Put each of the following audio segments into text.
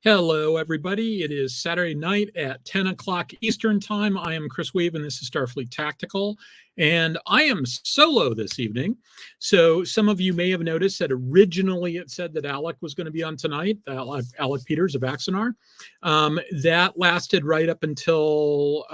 Hello, everybody. It is Saturday night at 10 o'clock Eastern Time. I am Chris Weave, and this is Starfleet Tactical. And I am solo this evening. So some of you may have noticed that originally it said that Alec was going to be on tonight, Alec Peters of Axanar. That lasted right up until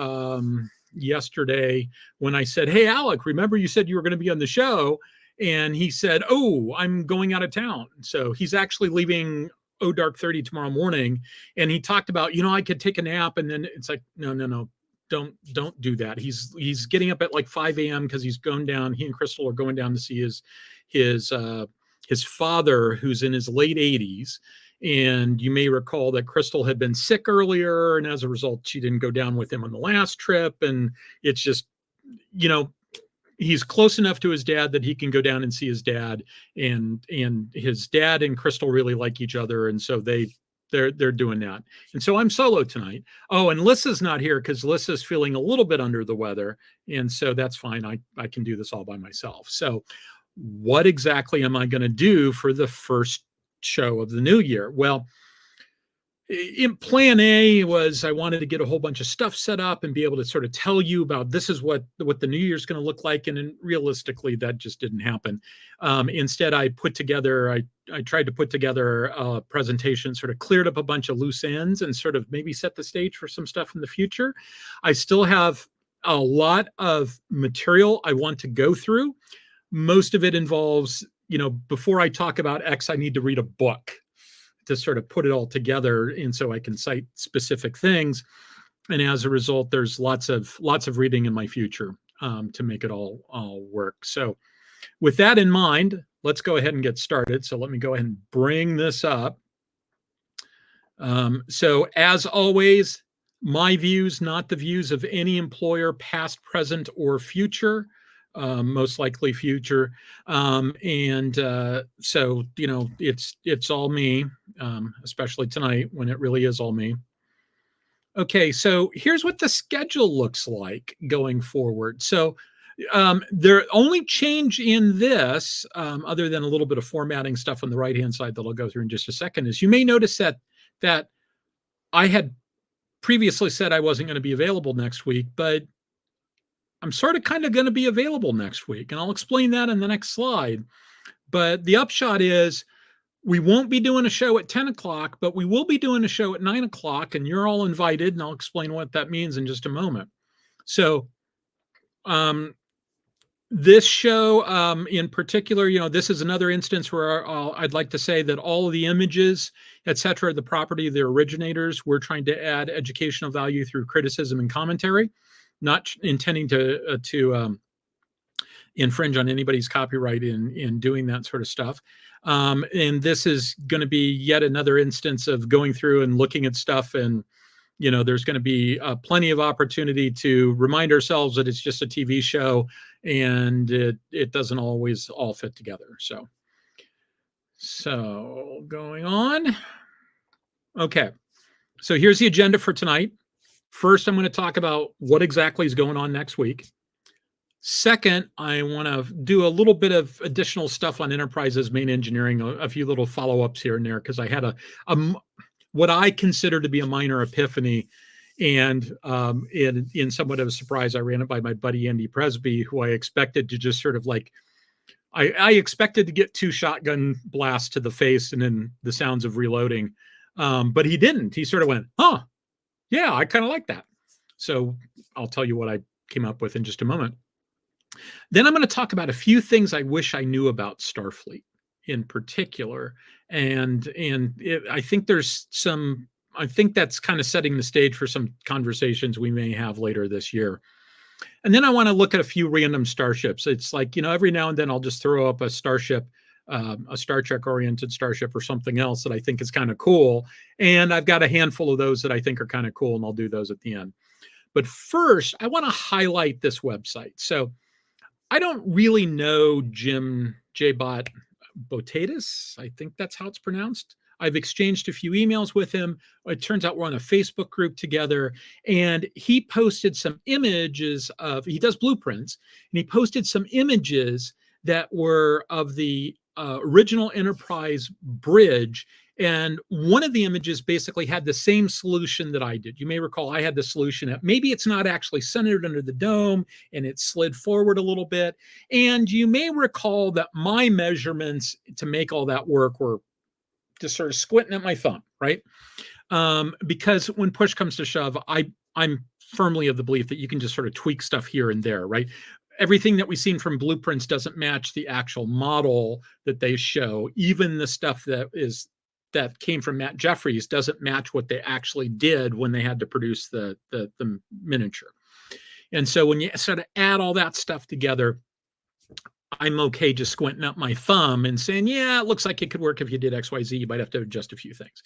yesterday when I said, "Hey, Alec, remember you said you were going to be on the show?" And he said, "Oh, I'm going out of town." So he's actually leaving dark 30 tomorrow morning, and he talked about, I could take a nap, and then it's like, no, don't do that. He's getting up at like 5 a.m. because he's going down. He and Crystal are going down to see his father, who's in his late 80s. And you may recall that Crystal had been sick earlier, and as a result, she didn't go down with him on the last trip. And it's just, he's close enough to his dad that he can go down and see his dad, and his dad and Crystal really like each other, and so they're doing that. And so I'm solo tonight. Oh, and LYSSA's not here because LYSSA's feeling a little bit under the weather, and so that's fine. I can do this all by myself. So what exactly am I going to do for the first show of the new year? Well, in plan A was I wanted to get a whole bunch of stuff set up and be able to sort of tell you about this is what the new year's going to look like. And realistically, that just didn't happen. Instead, I tried to put together a presentation, sort of cleared up a bunch of loose ends and sort of maybe set the stage for some stuff in the future. I still have a lot of material I want to go through. Most of it involves, before I talk about X, I need to read a book to sort of put it all together, and so I can cite specific things. And as a result, there's lots of reading in my future to make it all work. So with that in mind, let's go ahead and get started. So let me go ahead and bring this up. So as always, my views, not the views of any employer, past, present, or future. Most likely future. So, it's all me, especially tonight when it really is all me. Okay, so here's what the schedule looks like going forward. So the only change in this, other than a little bit of formatting stuff on the right-hand side that I'll go through in just a second, is you may notice that I had previously said I wasn't going to be available next week, but I'm sort of kind of going to be available next week, and I'll explain that in the next slide. But the upshot is we won't be doing a show at 10 o'clock, but we will be doing a show at 9 o'clock, and you're all invited, and I'll explain what that means in just a moment. So this show in particular, this is another instance where I'd like to say that all of the images, et cetera, the property of the originators, we're trying to add educational value through criticism and commentary, not intending to infringe on anybody's copyright in doing that sort of stuff. And this is going to be yet another instance of going through and looking at stuff, and there's going to be plenty of opportunity to remind ourselves that it's just a TV show, and it doesn't always all fit together. So going on. Okay, so here's the agenda for tonight. First, I'm going to talk about what exactly is going on next week. Second, I want to do a little bit of additional stuff on Enterprise's main engineering, a few little follow-ups here and there, because I had a what I consider to be a minor epiphany, and in somewhat of a surprise, I ran it by my buddy Andy Presby, who I expected to just sort of like, I expected to get 2 shotgun blasts to the face and then the sounds of reloading, but he didn't. He sort of went, "Huh. Yeah, I kind of like that." So I'll tell you what I came up with in just a moment. Then I'm going to talk about a few things I wish I knew about Starfleet in particular. And I think I think that's kind of setting the stage for some conversations we may have later this year. And then I want to look at a few random starships. It's like, every now and then I'll just throw up a starship, a Star Trek oriented starship or something else that I think is kind of cool. And I've got a handful of those that I think are kind of cool, and I'll do those at the end. But first, I want to highlight this website. So I don't really know Jim J-Bot Botatis. I think that's how it's pronounced. I've exchanged a few emails with him. It turns out we're on a Facebook group together, and he posted some images he does blueprints, and he posted some images that were of the original Enterprise bridge And one of the images basically had the same solution that I did. You may recall I had the solution that maybe it's not actually centered under the dome and it slid forward a little bit. And you may recall that my measurements to make all that work were just sort of squinting at my thumb, right? Because when push comes to shove, I'm firmly of the belief that you can just sort of tweak stuff here and there, right? Everything that we've seen from blueprints doesn't match the actual model that they show. Even the stuff that came from Matt Jeffries doesn't match what they actually did when they had to produce the miniature. And so when you sort of add all that stuff together, I'm okay just squinting up my thumb and saying, yeah, it looks like it could work if you did X, Y, Z. You might have to adjust a few things.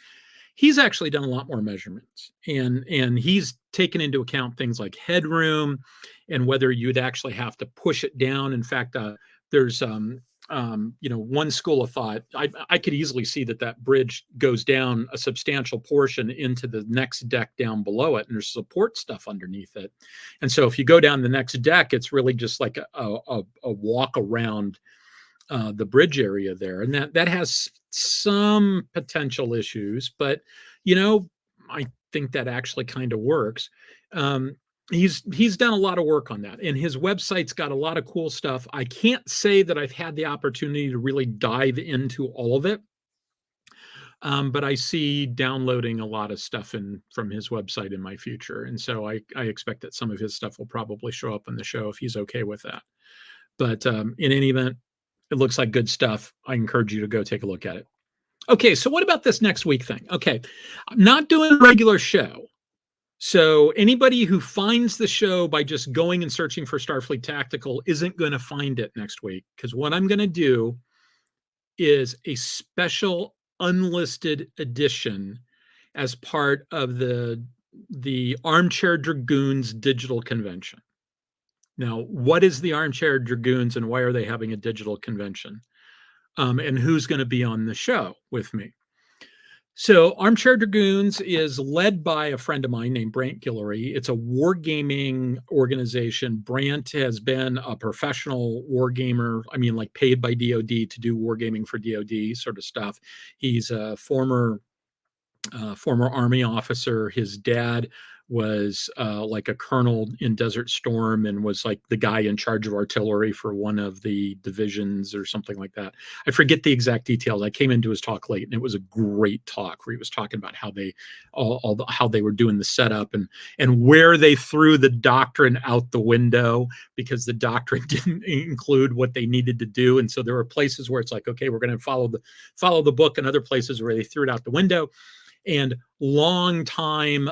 He's actually done a lot more measurements, and he's taken into account things like headroom and whether you'd actually have to push it down. In fact, there's one school of thought. I could easily see that bridge goes down a substantial portion into the next deck down below it, and there's support stuff underneath it. And so if you go down the next deck, it's really just like a walk around the bridge area there, and that has some potential issues, but I think that actually kind of works. He's done a lot of work on that, and his website's got a lot of cool stuff. I can't say that I've had the opportunity to really dive into all of it, but I see downloading a lot of stuff from his website in my future, and so I expect that some of his stuff will probably show up on the show if he's okay with that. But in any event, it looks like good stuff. I encourage you to go take a look at it. Okay, so what about this next week thing? Okay, I'm not doing a regular show. So anybody who finds the show by just going and searching for Starfleet Tactical isn't going to find it next week, because what I'm going to do is a special unlisted edition as part of the Armchair Dragoons Digital Convention. Now, what is the Armchair Dragoons and why are they having a digital convention? And who's going to be on the show with me? So Armchair Dragoons is led by a friend of mine named Brant Guillory. It's a wargaming organization. Brant has been a professional wargamer. I mean, like paid by DoD to do wargaming for DoD sort of stuff. He's a former Army officer. His dad was like a colonel in Desert Storm and was like the guy in charge of artillery for one of the divisions or something like that. I forget the exact details. I came into his talk late, and it was a great talk where he was talking about how they how they were doing the setup and where they threw the doctrine out the window because the doctrine didn't include what they needed to do. And so there were places where it's like, okay, we're going to follow the book, and other places where they threw it out the window. And long-time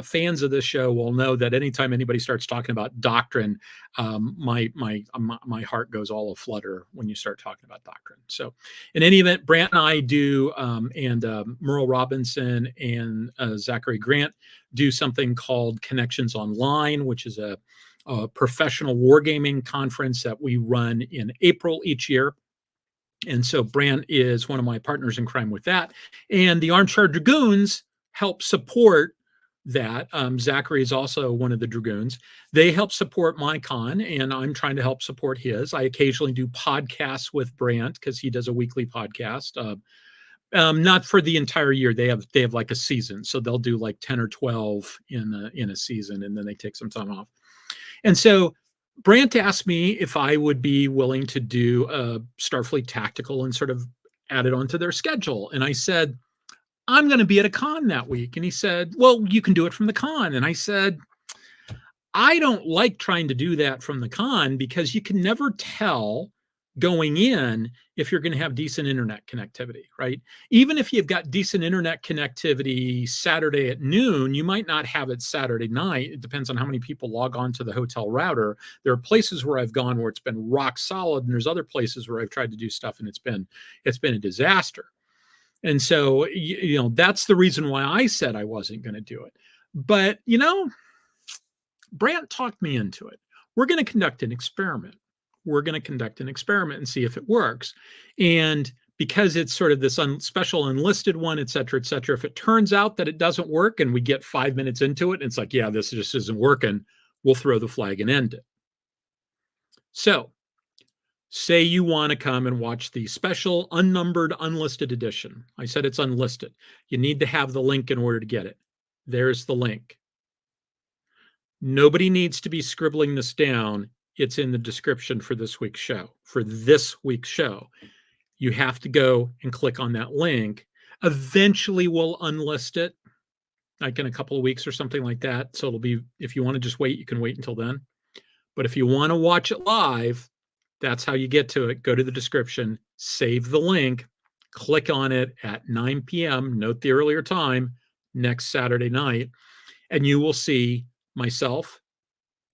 fans of this show will know that anytime anybody starts talking about doctrine, my heart goes all aflutter when you start talking about doctrine. So in any event, Brant and I do, and Merle Robinson and Zachary Grant do something called Connections Online, which is a professional wargaming conference that we run in April each year. And so Brant is one of my partners in crime with that. And the Armchair Dragoons help support that. Zachary is also one of the Dragoons. They help support my con, and I'm trying to help support his. I occasionally do podcasts with Brant because he does a weekly podcast. Not for the entire year. They have like a season. So they'll do like 10 or 12 in a season, and then they take some time off. And so Brant asked me if I would be willing to do a Starfleet Tactical and sort of add it onto their schedule. And I said, I'm going to be at a con that week. And he said, well, you can do it from the con. And I said, I don't like trying to do that from the con because you can never tell going in if you're going to have decent internet connectivity, right? Even if you've got decent internet connectivity Saturday at noon, you might not have it Saturday night. It depends on how many people log on to the hotel router. There are places where I've gone where it's been rock solid, and there's other places where I've tried to do stuff and it's been a disaster. And so, that's the reason why I said I wasn't going to do it. But, Brant talked me into it. We're going to conduct an experiment. And see if it works. And because it's sort of this special enlisted one, et cetera, if it turns out that it doesn't work and we get 5 minutes into it, and it's like, yeah, this just isn't working, we'll throw the flag and end it. So say you want to come and watch the special unnumbered unlisted edition. I said it's unlisted. You need to have the link in order to get it. There's the link. Nobody needs to be scribbling this down. It's in the description for this week's show. For this week's show, you have to go and click on that link. Eventually, we'll unlist it, like in a couple of weeks or something like that. So it'll be, if you want to just wait, you can wait until then. But if you want to watch it live, that's how you get to it. Go to the description, save the link, click on it at 9 p.m. Note the earlier time, next Saturday night, and you will see myself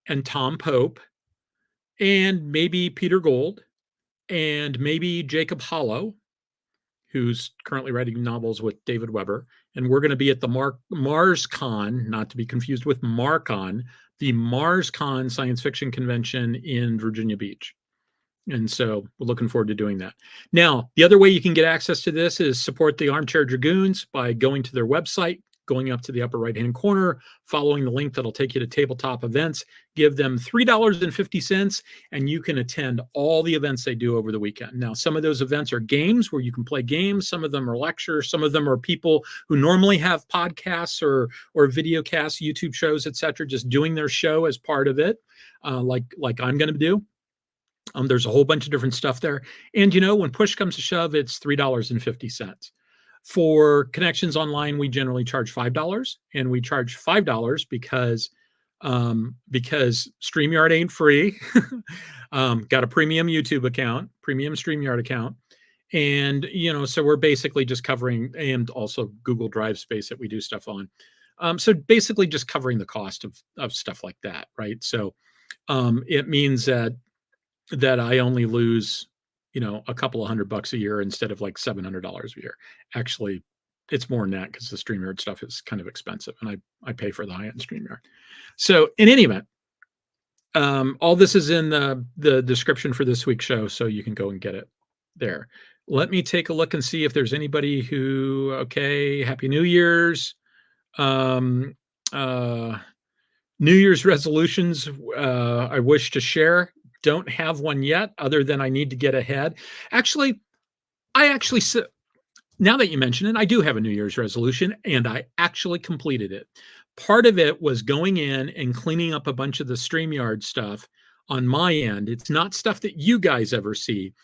and Tom Pope and maybe Peter Gold and maybe Jacob Hollow, who's currently writing novels with David Weber. And we're going to be at the MarsCon, not to be confused with MarCon, the MarsCon science fiction convention in Virginia Beach. And so we're looking forward to doing that. Now, the other way you can get access to this is support the Armchair Dragoons by going to their website, going up to the upper right-hand corner, following the link that'll take you to tabletop events, give them $3.50, and you can attend all the events they do over the weekend. Now, some of those events are games where you can play games. Some of them are lectures. Some of them are people who normally have podcasts or video casts, YouTube shows, etc., just doing their show as part of it, like I'm going to do. There's a whole bunch of different stuff there. And, when push comes to shove, it's $3.50. For connections online, we generally charge $5, and we charge $5 because StreamYard ain't free. Got a premium YouTube account, premium StreamYard account. And, so we're basically just covering, and also Google Drive space that we do stuff on. So basically just covering the cost of stuff like that, right? So it means that I only lose, a couple of $100 a year instead of like $700 a year. Actually, it's more than that because the StreamYard stuff is kind of expensive, and I pay for the high-end StreamYard. So in any event, all this is in the description for this week's show, so you can go and get it there. Let me take a look and see if there's anybody who, okay, Happy New Year's. New Year's resolutions I wish to share. Don't have one yet, other than I need to get ahead. Actually, now that you mention it, I do have a New Year's resolution, and I actually completed it. Part of it was going in and cleaning up a bunch of the StreamYard stuff on my end. It's not stuff that you guys ever see,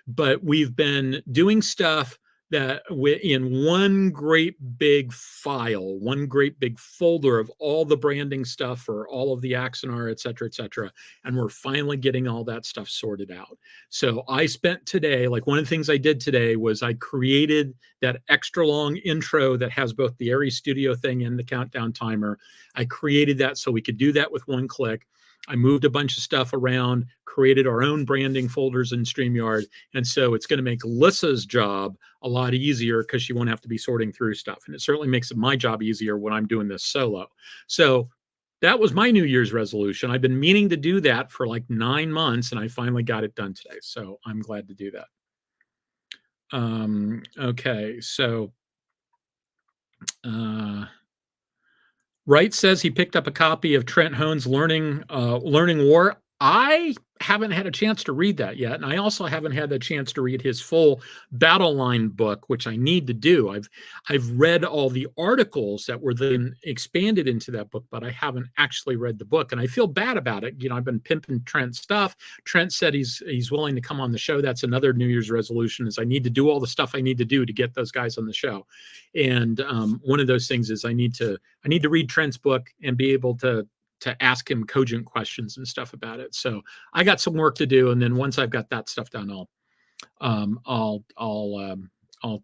but we've been doing stuff that in one great big file, one great big folder of all the branding stuff for all of the Axonar, et cetera, and we're finally getting all that stuff sorted out. So I spent today, like one of the things I did today was I created that extra long intro that has both the Aries Studio thing and the countdown timer. I created that so we could do that with one click. I moved a bunch of stuff around, created our own branding folders in StreamYard. And so it's going to make LYSSA's job a lot easier because she won't have to be sorting through stuff. And it certainly makes my job easier when I'm doing this solo. So that was my New Year's resolution. I've been meaning to do that for like 9 months, and I finally got it done today. So I'm glad to do that. Okay, so Wright says he picked up a copy of Trent Hone's Learning War. I haven't had a chance to read that yet, and I also haven't had the chance to read his full Battle Line book, which I need to do. I've read all the articles that were then expanded into that book, but I haven't actually read the book, and I feel bad about it. I've been pimping Trent's stuff. Trent said he's willing to come on the show. That's another New Year's resolution, is I need to do all the stuff I need to do to get those guys on the show. And one of those things is I need to read Trent's book and be able to ask him cogent questions and stuff about it. So I got some work to do, and then once I've got that stuff done, I'll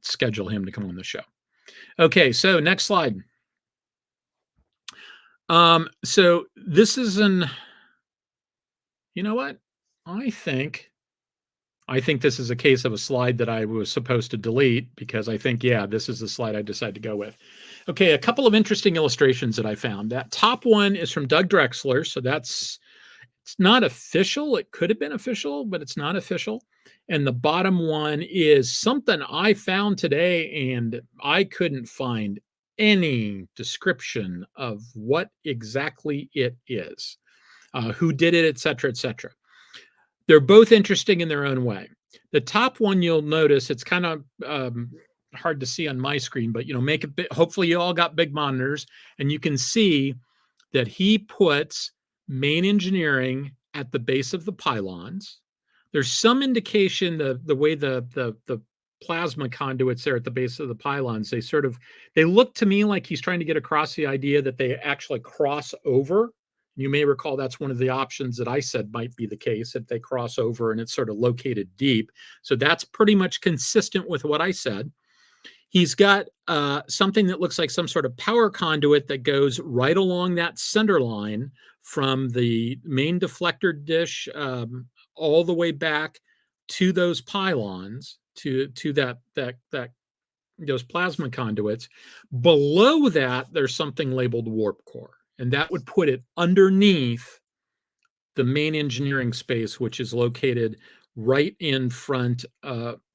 schedule him to come on the show. Okay, so next slide. So this is you know what? I think this is a case of a slide that I was supposed to delete, because I think, yeah, this is the slide I decided to go with. Okay, a couple of interesting illustrations that I found. That top one is from Doug Drexler, so it's not official. It could have been official, but it's not official. And the bottom one is something I found today, and I couldn't find any description of what exactly it is, who did it, et cetera, et cetera. They're both interesting in their own way. The top one, you'll notice, it's kind of hard to see on my screen, but make it big. Hopefully you all got big monitors, and you can see that he puts main engineering at the base of the pylons. There's some indication the way the plasma conduits there at the base of the pylons, they look to me like he's trying to get across the idea that they actually cross over. You may recall that's one of the options that I said might be the case, if they cross over and it's sort of located deep. So that's pretty much consistent with what I said. He's got something that looks like some sort of power conduit that goes right along that center line from the main deflector dish all the way back to those pylons, to those plasma conduits. Below that, there's something labeled warp core, and that would put it underneath the main engineering space, which is located right in front.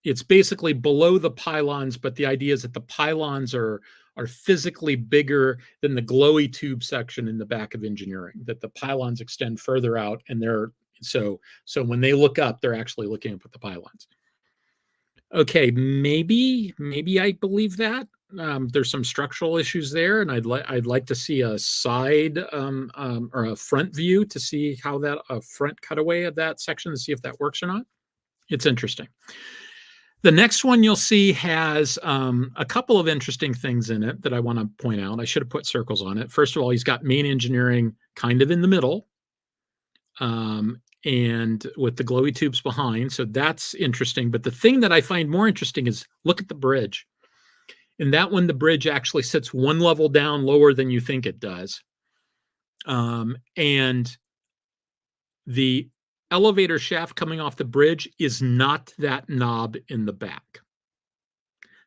It's basically below the pylons, but the idea is that the pylons are physically bigger than the glowy tube section in the back of engineering, that the pylons extend further out, and so when they look up, they're actually looking up at the pylons. Okay, maybe I believe that. There's some structural issues there, and I'd like to see a side or a front view to see how a front cutaway of that section to see if that works or not. It's interesting. The next one you'll see has a couple of interesting things in it that I want to point out. I should have put circles on it. First of all, he's got main engineering kind of in the middle, and with the glowy tubes behind. So that's interesting. But the thing that I find more interesting is look at the bridge. In that one, the bridge actually sits one level down lower than you think it does. And the elevator shaft coming off the bridge is not that knob in the back.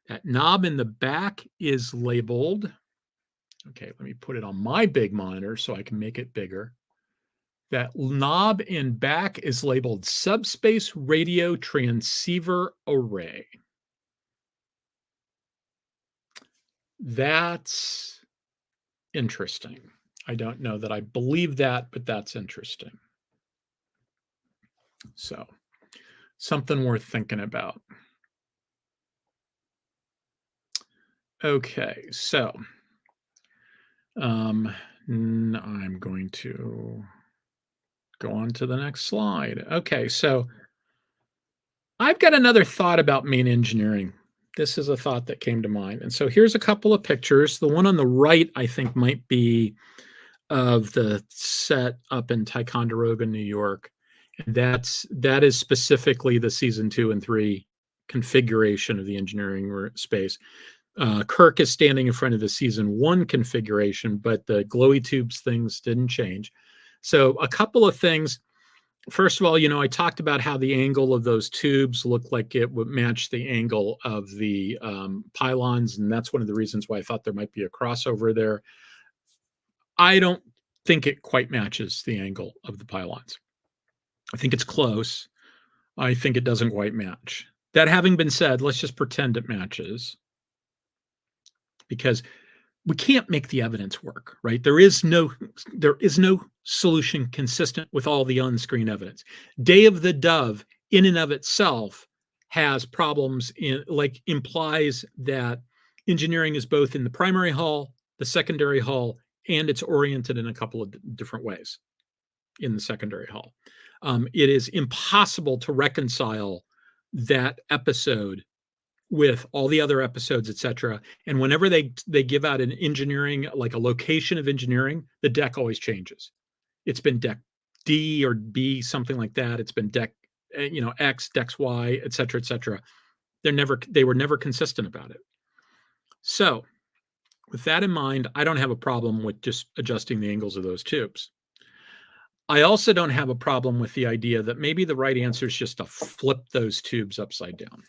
That knob in the back is labeled. Okay, let me put it on my big monitor so I can make it bigger. That knob in back is labeled Subspace Radio Transceiver Array. That's interesting. I don't know that I believe that, but that's interesting. So, something worth thinking about. Okay, so I'm going to go on to the next slide. Okay, so I've got another thought about main engineering. This is a thought that came to mind. And so here's a couple of pictures. The one on the right, I think, might be of the set up in Ticonderoga, New York. And that is specifically the season 2 and 3 configuration of the engineering space. Kirk is standing in front of the season 1 configuration, but the glowy tubes things didn't change. So a couple of things. First of all, I talked about how the angle of those tubes looked like it would match the angle of the pylons, and that's one of the reasons why I thought there might be a crossover there. I don't think it quite matches the angle of the pylons. I think it's close. I think it doesn't quite match. That having been said, let's just pretend it matches, because we can't make the evidence work, right? There is no solution consistent with all the on-screen evidence. Day of the Dove in and of itself has problems implies that engineering is both in the primary hull, the secondary hull, and it's oriented in a couple of different ways in the secondary hull. It is impossible to reconcile that episode with all the other episodes, etc. And whenever they give out an engineering, like a location of engineering, the deck always changes. It's been deck D or B, something like that. It's been deck, X, decks Y, etc., etc. They were never consistent about it. So with that in mind, I don't have a problem with just adjusting the angles of those tubes. I also don't have a problem with the idea that maybe the right answer is just to flip those tubes upside down.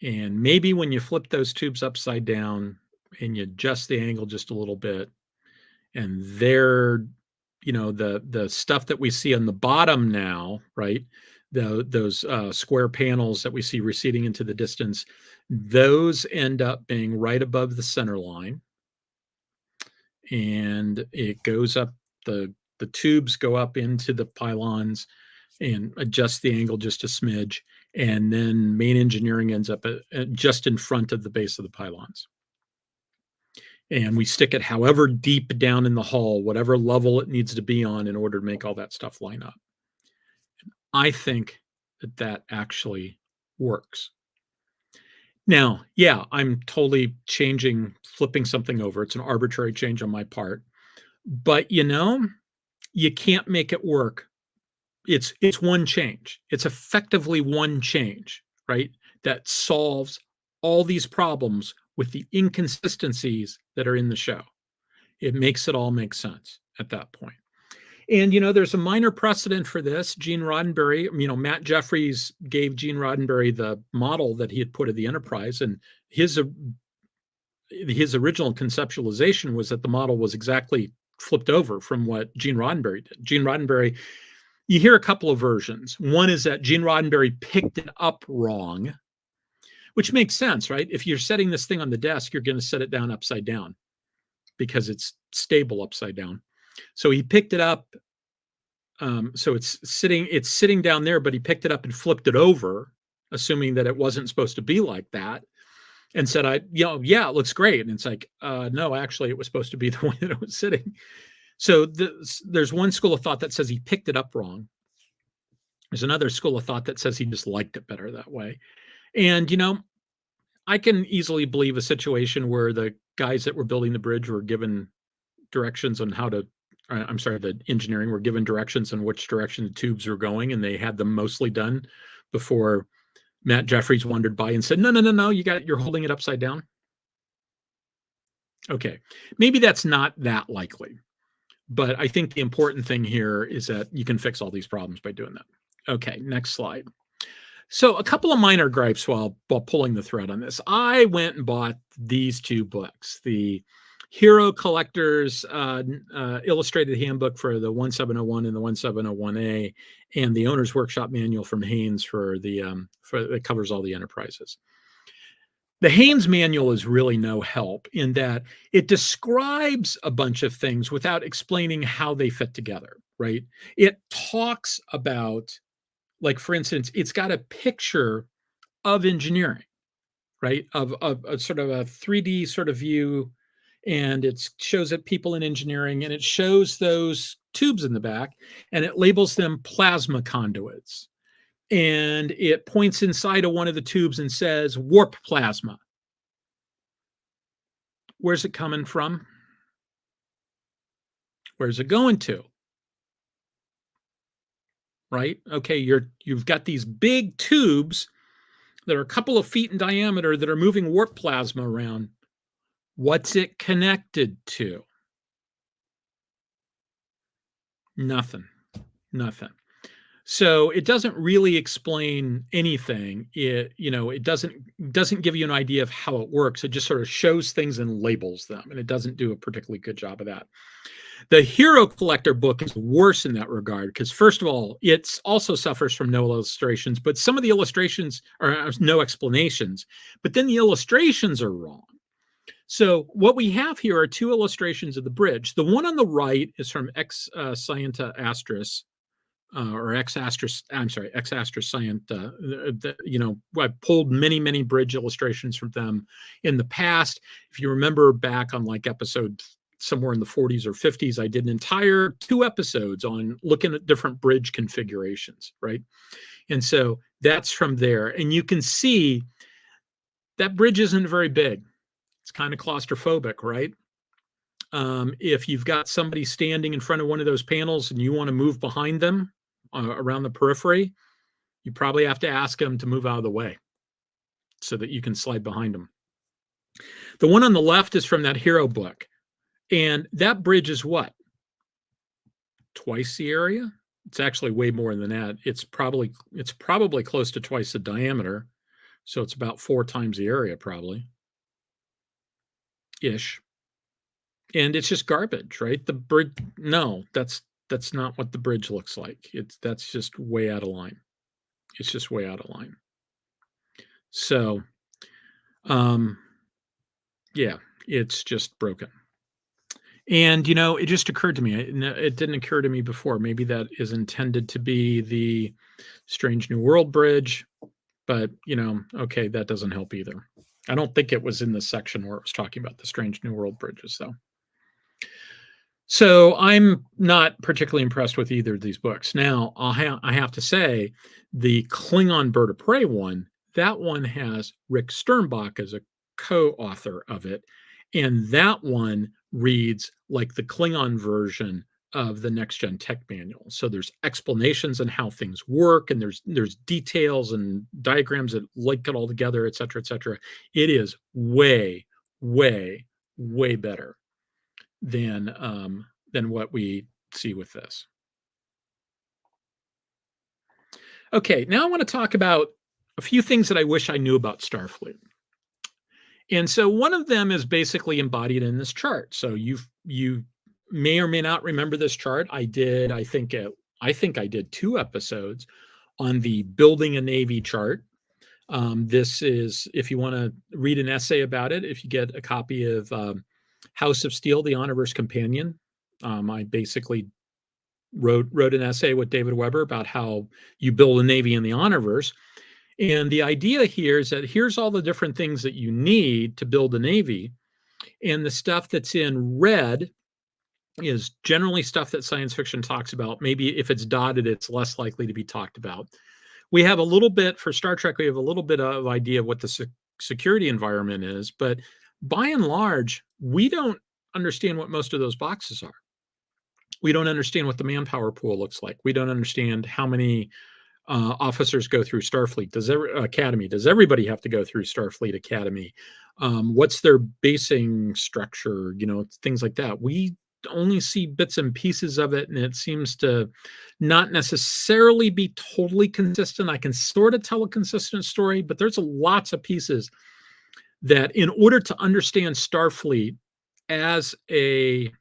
And maybe when you flip those tubes upside down and you adjust the angle just a little bit, and they're, the stuff that we see on the bottom now, right? Those square panels that we see receding into the distance, those end up being right above the center line. And it goes up the The tubes go up into the pylons and adjust the angle just a smidge. And then main engineering ends up just in front of the base of the pylons. And we stick it however deep down in the hull, whatever level it needs to be on in order to make all that stuff line up. I think that that actually works. Now, yeah, I'm totally flipping something over. It's an arbitrary change on my part. But, you can't make it work. It's one change. It's effectively one change, right? That solves all these problems with the inconsistencies that are in the show. It makes it all make sense at that point. And, there's a minor precedent for this. Gene Roddenberry, Matt Jeffries gave Gene Roddenberry the model that he had put of the Enterprise, and his original conceptualization was that the model was exactly flipped over from what Gene Roddenberry did. Gene Roddenberry, you hear a couple of versions. One is that Gene Roddenberry picked it up wrong, which makes sense, right? If you're setting this thing on the desk, you're going to set it down upside down because it's stable upside down. So he picked it up. So it's sitting down there, but he picked it up and flipped it over, assuming that it wasn't supposed to be like that, and said, yeah, it looks great. And it's like, no, actually, it was supposed to be the way that it was sitting. So there's one school of thought that says he picked it up wrong. There's another school of thought that says he just liked it better that way. And, I can easily believe a situation where the guys that were building the bridge were given directions on the engineering were given directions on which direction the tubes were going, and they had them mostly done before Matt Jeffries wandered by and said, no, you're holding it upside down. Okay, maybe that's not that likely, but I think the important thing here is that you can fix all these problems by doing that. Okay, next slide. So a couple of minor gripes while pulling the thread on this. I went and bought these two books, the Hero Collector's Illustrated Handbook for the 1701 and the 1701A, and the Owner's Workshop Manual from Haynes that covers all the enterprises. The Haynes manual is really no help in that it describes a bunch of things without explaining how they fit together, right? It talks about, like, for instance, it's got a picture of engineering, right? Of a sort of a 3D sort of view, and it shows it people in engineering, and it shows those tubes in the back, and it labels them plasma conduits. And it points inside of one of the tubes and says warp plasma. Where's it coming from? Where's it going to? Right? Okay, you've got these big tubes that are a couple of feet in diameter that are moving warp plasma around. What's it connected to? Nothing. So it doesn't really explain anything. It doesn't give you an idea of how it works. It just sort of shows things and labels them, and it doesn't do a particularly good job of that. The Hero Collector book is worse in that regard because, first of all, it also suffers from no illustrations, but some of the illustrations are no explanations, but then the illustrations are wrong. So what we have here are two illustrations of the bridge. The one on the right is from Ex Scienta Astris, or Ex Astris Scienta. I've pulled many bridge illustrations from them in the past. If you remember back on like episode somewhere in the 40s or 50s, I did an entire 2 episodes on looking at different bridge configurations, right? And so that's from there. And you can see that bridge isn't very big. It's kind of claustrophobic, right? If you've got somebody standing in front of one of those panels and you want to move behind them around the periphery, you probably have to ask them to move out of the way so that you can slide behind them. The one on the left is from that Hero book. And that bridge is what? Twice the area? It's actually way more than that. It's probably close to twice the diameter. So it's about 4 times the area, probably. Ish. And it's just garbage, right? The bridge, no, that's not what the bridge looks like. That's just way out of line. It's just way out of line. So, yeah, it's just broken. And, it just occurred to me. It didn't occur to me before. Maybe that is intended to be the Strange New World bridge, but, okay, that doesn't help either. I don't think it was in the section where it was talking about the Strange New World bridges, though. So I'm not particularly impressed with either of these books. Now, I have to say, the Klingon Bird of Prey one, that one has Rick Sternbach as a co-author of it, and that one reads like the Klingon version of the Next Gen Tech Manual. So there's explanations on how things work, and there's details and diagrams that link it all together, et cetera, et cetera. It is way, way, way better than what we see with this. Okay, now I want to talk about a few things that I wish I knew about Starfleet. And so one of them is basically embodied in this chart. So you may or may not remember this chart. I think I did 2 episodes on the Building a Navy chart. This is, if you want to read an essay about it, if you get a copy of House of Steel, the Honorverse Companion, I basically wrote an essay with David Weber about how you build a Navy in the Honorverse. And the idea here is that here's all the different things that you need to build a Navy. And the stuff that's in red is generally stuff that science fiction talks about. Maybe if it's dotted, it's less likely to be talked about. We have a little bit, for Star Trek, we have a little bit of idea of what the security environment is. But by and large, we don't understand what most of those boxes are. We don't understand what the manpower pool looks like. We don't understand how many officers go through Starfleet Academy. Does everybody have to go through Starfleet Academy? What's their basing structure? Things like that. We only see bits and pieces of it, and it seems to not necessarily be totally consistent. I can sort of tell a consistent story, but there's lots of pieces that, in order to understand Starfleet as a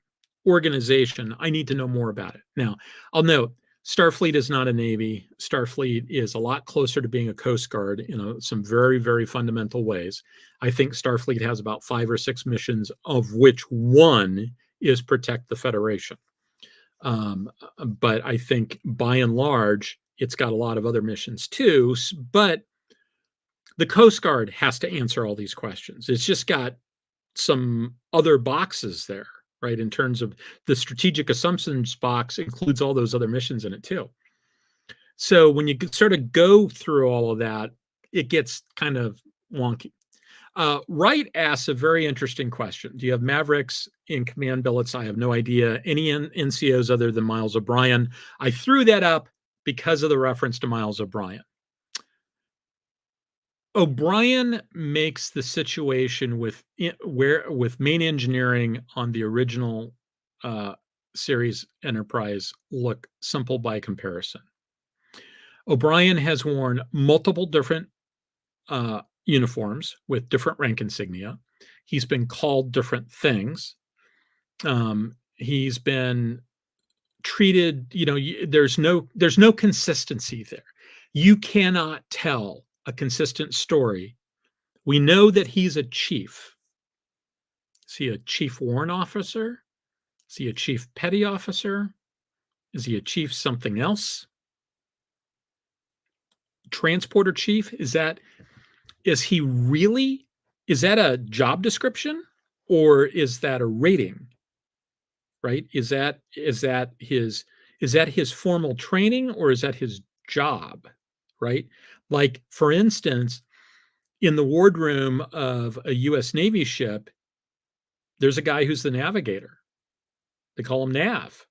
organization, I need to know more about it. Now, I'll note, Starfleet is not a Navy. Starfleet is a lot closer to being a Coast Guard in some very, very fundamental ways. I think Starfleet has about 5 or 6 missions, of which one is protect the Federation. But I think by and large, it's got a lot of other missions too. But the Coast Guard has to answer all these questions. It's just got some other boxes there, right? In terms of the strategic assumptions box includes all those other missions in it too. So when you sort of go through all of that, it gets kind of wonky. Wright asks a very interesting question. Do you have Mavericks in command billets? I have no idea. Any NCOs other than Miles O'Brien? I threw that up because of the reference to Miles O'Brien. O'Brien makes the situation with main engineering on the original series Enterprise look simple by comparison. O'Brien has worn multiple different uniforms with different rank insignia. He's been called different things. He's been treated, there's no consistency there. You cannot tell a consistent story. We know that he's a chief. Is he a chief warrant officer? Is he a chief petty officer? Is he a chief something else? Transporter chief? Is that a job description, or is that a rating? Right? Is that his formal training, or is that his job? Right? Like, for instance, in the wardroom of a U.S. Navy ship, there's a guy who's the navigator. They call him Nav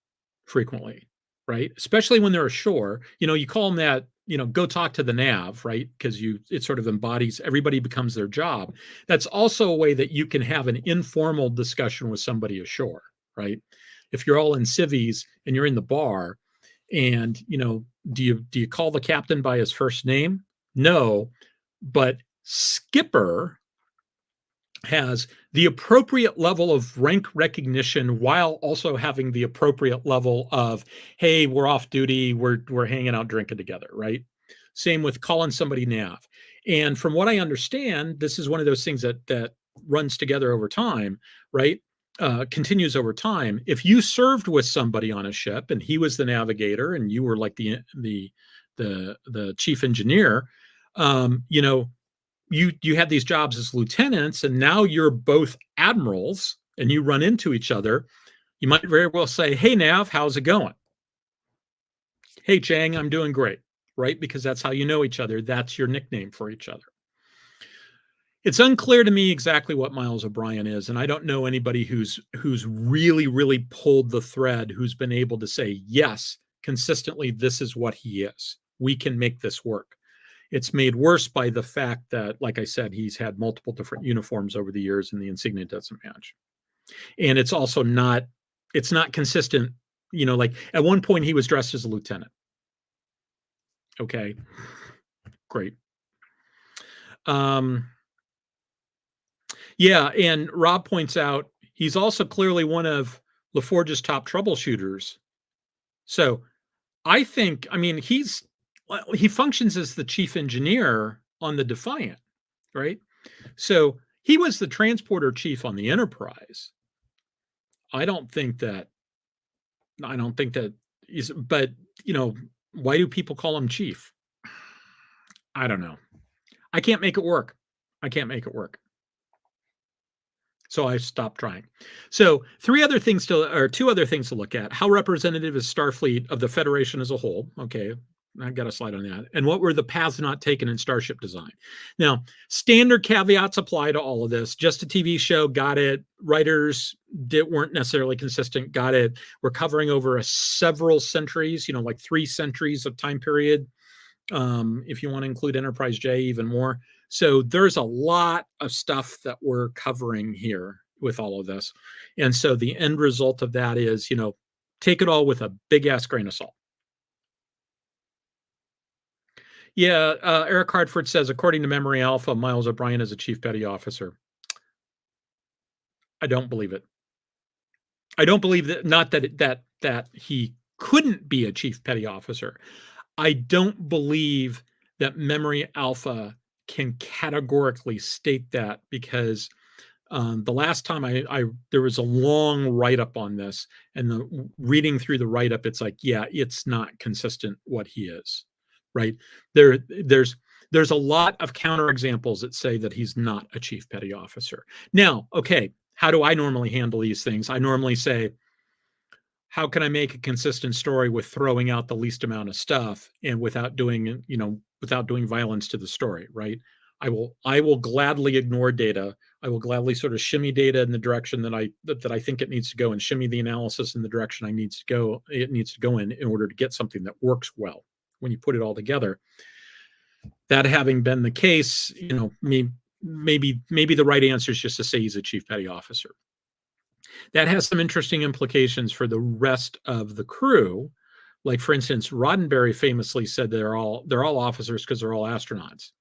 frequently, right? Especially when they're ashore. You call them that, go talk to the Nav, right? Because it sort of embodies, everybody becomes their job. That's also a way that you can have an informal discussion with somebody ashore, right? If you're all in civvies and you're in the bar, and do you call the captain by his first name? No, but skipper has the appropriate level of rank recognition while also having the appropriate level of, hey, we're off duty, we're hanging out drinking together, right? Same with calling somebody Nav. And from what I understand, this is one of those things that runs together over time, right? continues over time. If you served with somebody on a ship and he was the navigator and you were like the chief engineer, you know, you had these jobs as lieutenants, and now you're both admirals and you run into each other. You might very well say, "Hey Nav, how's it going?" "Hey Chang, I'm doing great," right? Because that's how you know each other. That's your nickname for each other. It's unclear to me exactly what Miles O'Brien is, and I don't know anybody who's really pulled the thread, who's been able to say, yes, consistently, this is what he is. We can make this work. It's made worse by the fact that, like I said, he's had multiple different uniforms over the years and the insignia doesn't match. And it's also not consistent. You know, like at one point he was dressed as a lieutenant. Okay, great. Yeah, and Rob points out he's also clearly one of LaForge's top troubleshooters. So I think, I mean, he functions as the chief engineer on the Defiant, right? So he was the transporter chief on the Enterprise. I don't think that is, but you know, why do people call him chief? I don't know. I can't make it work. I can't make it work. So I stopped trying. So two other things to look at. How representative is Starfleet of the Federation as a whole? Okay, I got a slide on that. And what were the paths not taken in Starship design? Now, standard caveats apply to all of this. Just a TV show, got it. Writers weren't necessarily consistent, got it. We're covering over several centuries, you know, like 3 centuries of time period. If you want to include Enterprise J, even more. So there's a lot of stuff that we're covering here with all of this. And so the end result of that is, you know, take it all with a big ass grain of salt. Yeah, Eric Hartford says, according to Memory Alpha, Miles O'Brien is a chief petty officer. I don't believe it. I don't believe that, not that he couldn't be a chief petty officer. I don't believe that Memory Alpha can categorically state that, because the last time there was a long write-up on this, and reading through the write-up, it's like, yeah, it's not consistent what he is, right? There's a lot of counterexamples that say that he's not a chief petty officer. Now, okay, how do I normally handle these things? I normally say, how can I make a consistent story with throwing out the least amount of stuff and without doing violence to the story, right? I will gladly ignore data. I will gladly sort of shimmy data in the direction that I think it needs to go, and shimmy the analysis in the direction it needs to go in order to get something that works well when you put it all together. That having been the case, you know, maybe the right answer is just to say he's a chief petty officer. That has some interesting implications for the rest of the crew. Like, for instance, Roddenberry famously said they're all officers because they're all astronauts.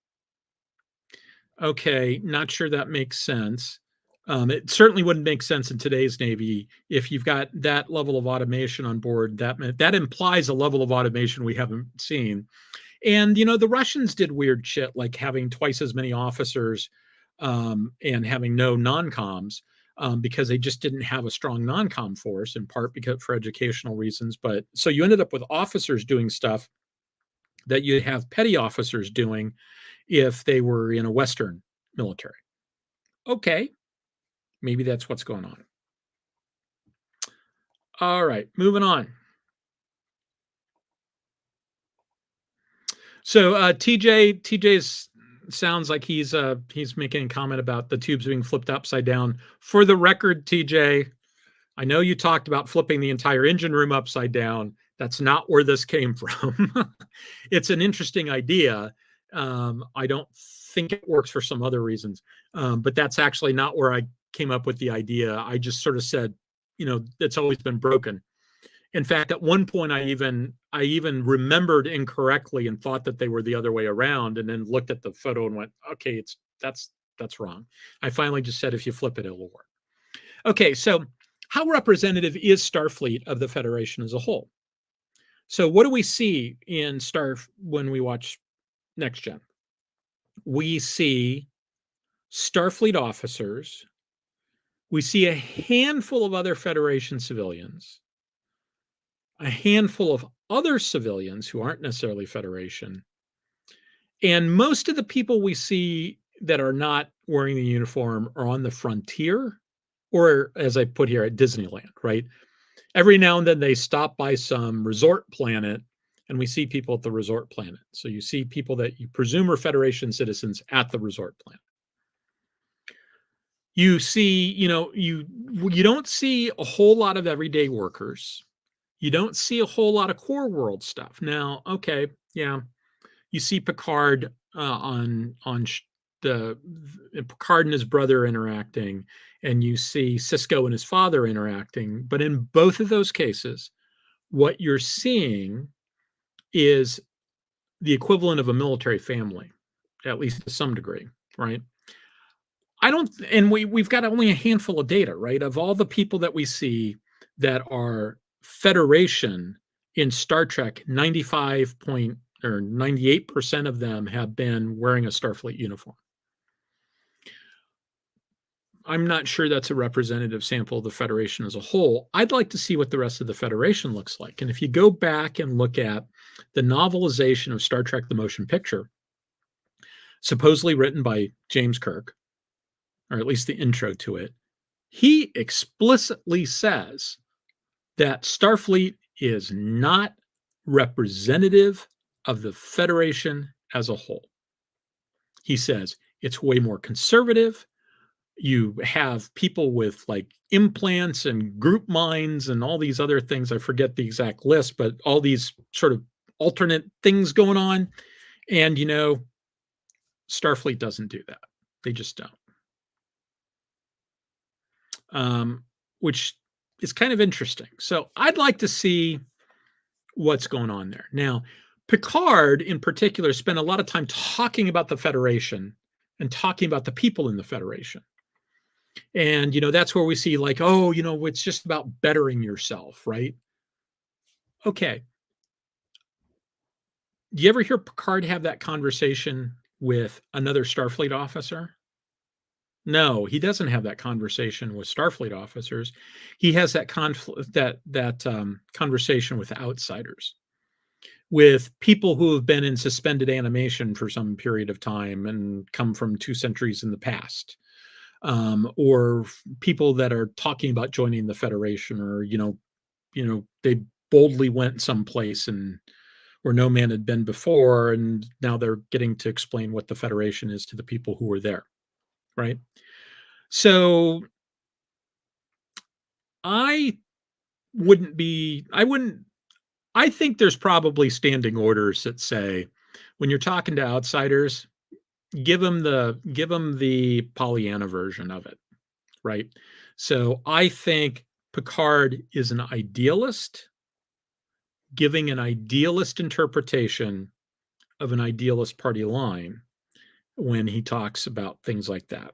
Okay, not sure that makes sense. It certainly wouldn't make sense in today's Navy. If you've got that level of automation on board, that implies a level of automation we haven't seen. And, you know, the Russians did weird shit, like having twice as many officers and having no non-coms. Because they just didn't have a strong non-com force, in part because for educational reasons. But so you ended up with officers doing stuff that you'd have petty officers doing if they were in a Western military. Okay, maybe that's what's going on. All right, moving on. So TJ's sounds like he's making a comment about the tubes being flipped upside down. For the record, TJ, I know you talked about flipping the entire engine room upside down. That's not where this came from. It's an interesting idea. I don't think it works for some other reasons, but that's actually not where I came up with the idea. I just sort of said, you know, it's always been broken. In fact, at one point, I even remembered incorrectly and thought that they were the other way around, and then looked at the photo and went, okay, that's wrong. I finally just said, if you flip it, it will work. Okay, so how representative is Starfleet of the Federation as a whole? So what do we see in when we watch Next Gen? We see Starfleet officers We see a handful of other Federation civilians, a handful of other civilians who aren't necessarily Federation, and most of the people we see that are not wearing the uniform are on the frontier, or as I put here, at Disneyland, right? Every now and then they stop by some resort planet and we see people at the resort planet. So you see people that you presume are Federation citizens at the resort planet. You see, you don't see a whole lot of everyday workers. You don't see a whole lot of core world stuff. Now, okay, yeah, you see Picard the Picard and his brother interacting, and you see Sisko and his father interacting. But in both of those cases, what you're seeing is the equivalent of a military family, at least to some degree, right? And we've got only a handful of data, right? Of all the people that we see that are Federation in Star Trek, 98% of them have been wearing a Starfleet uniform. I'm not sure that's a representative sample of the Federation as a whole. I'd like to see what the rest of the Federation looks like. And if you go back and look at the novelization of Star Trek: The Motion Picture, supposedly written by James Kirk, or at least the intro to it, he explicitly says that Starfleet is not representative of the Federation as a whole. He says it's way more conservative. You have people with like implants and group minds and all these other things. I forget the exact list, but all these sort of alternate things going on. And, Starfleet doesn't do that. They just don't. Which is kind of interesting. So I'd like to see what's going on there. Now, Picard in particular spent a lot of time talking about the Federation and talking about the people in the Federation. And, that's where we see like, oh, it's just about bettering yourself, right? Okay. Do you ever hear Picard have that conversation with another Starfleet officer? No, he doesn't have that conversation with Starfleet officers. He has that conversation with outsiders, with people who have been in suspended animation for some period of time and come from 2 centuries in the past, or people that are talking about joining the Federation, or they boldly went someplace and where no man had been before, and now they're getting to explain what the Federation is to the people who were there, right? So I think there's probably standing orders that say when you're talking to outsiders, give them the Pollyanna version of it, right? So I think Picard is an idealist giving an idealist interpretation of an idealist party line when he talks about things like that.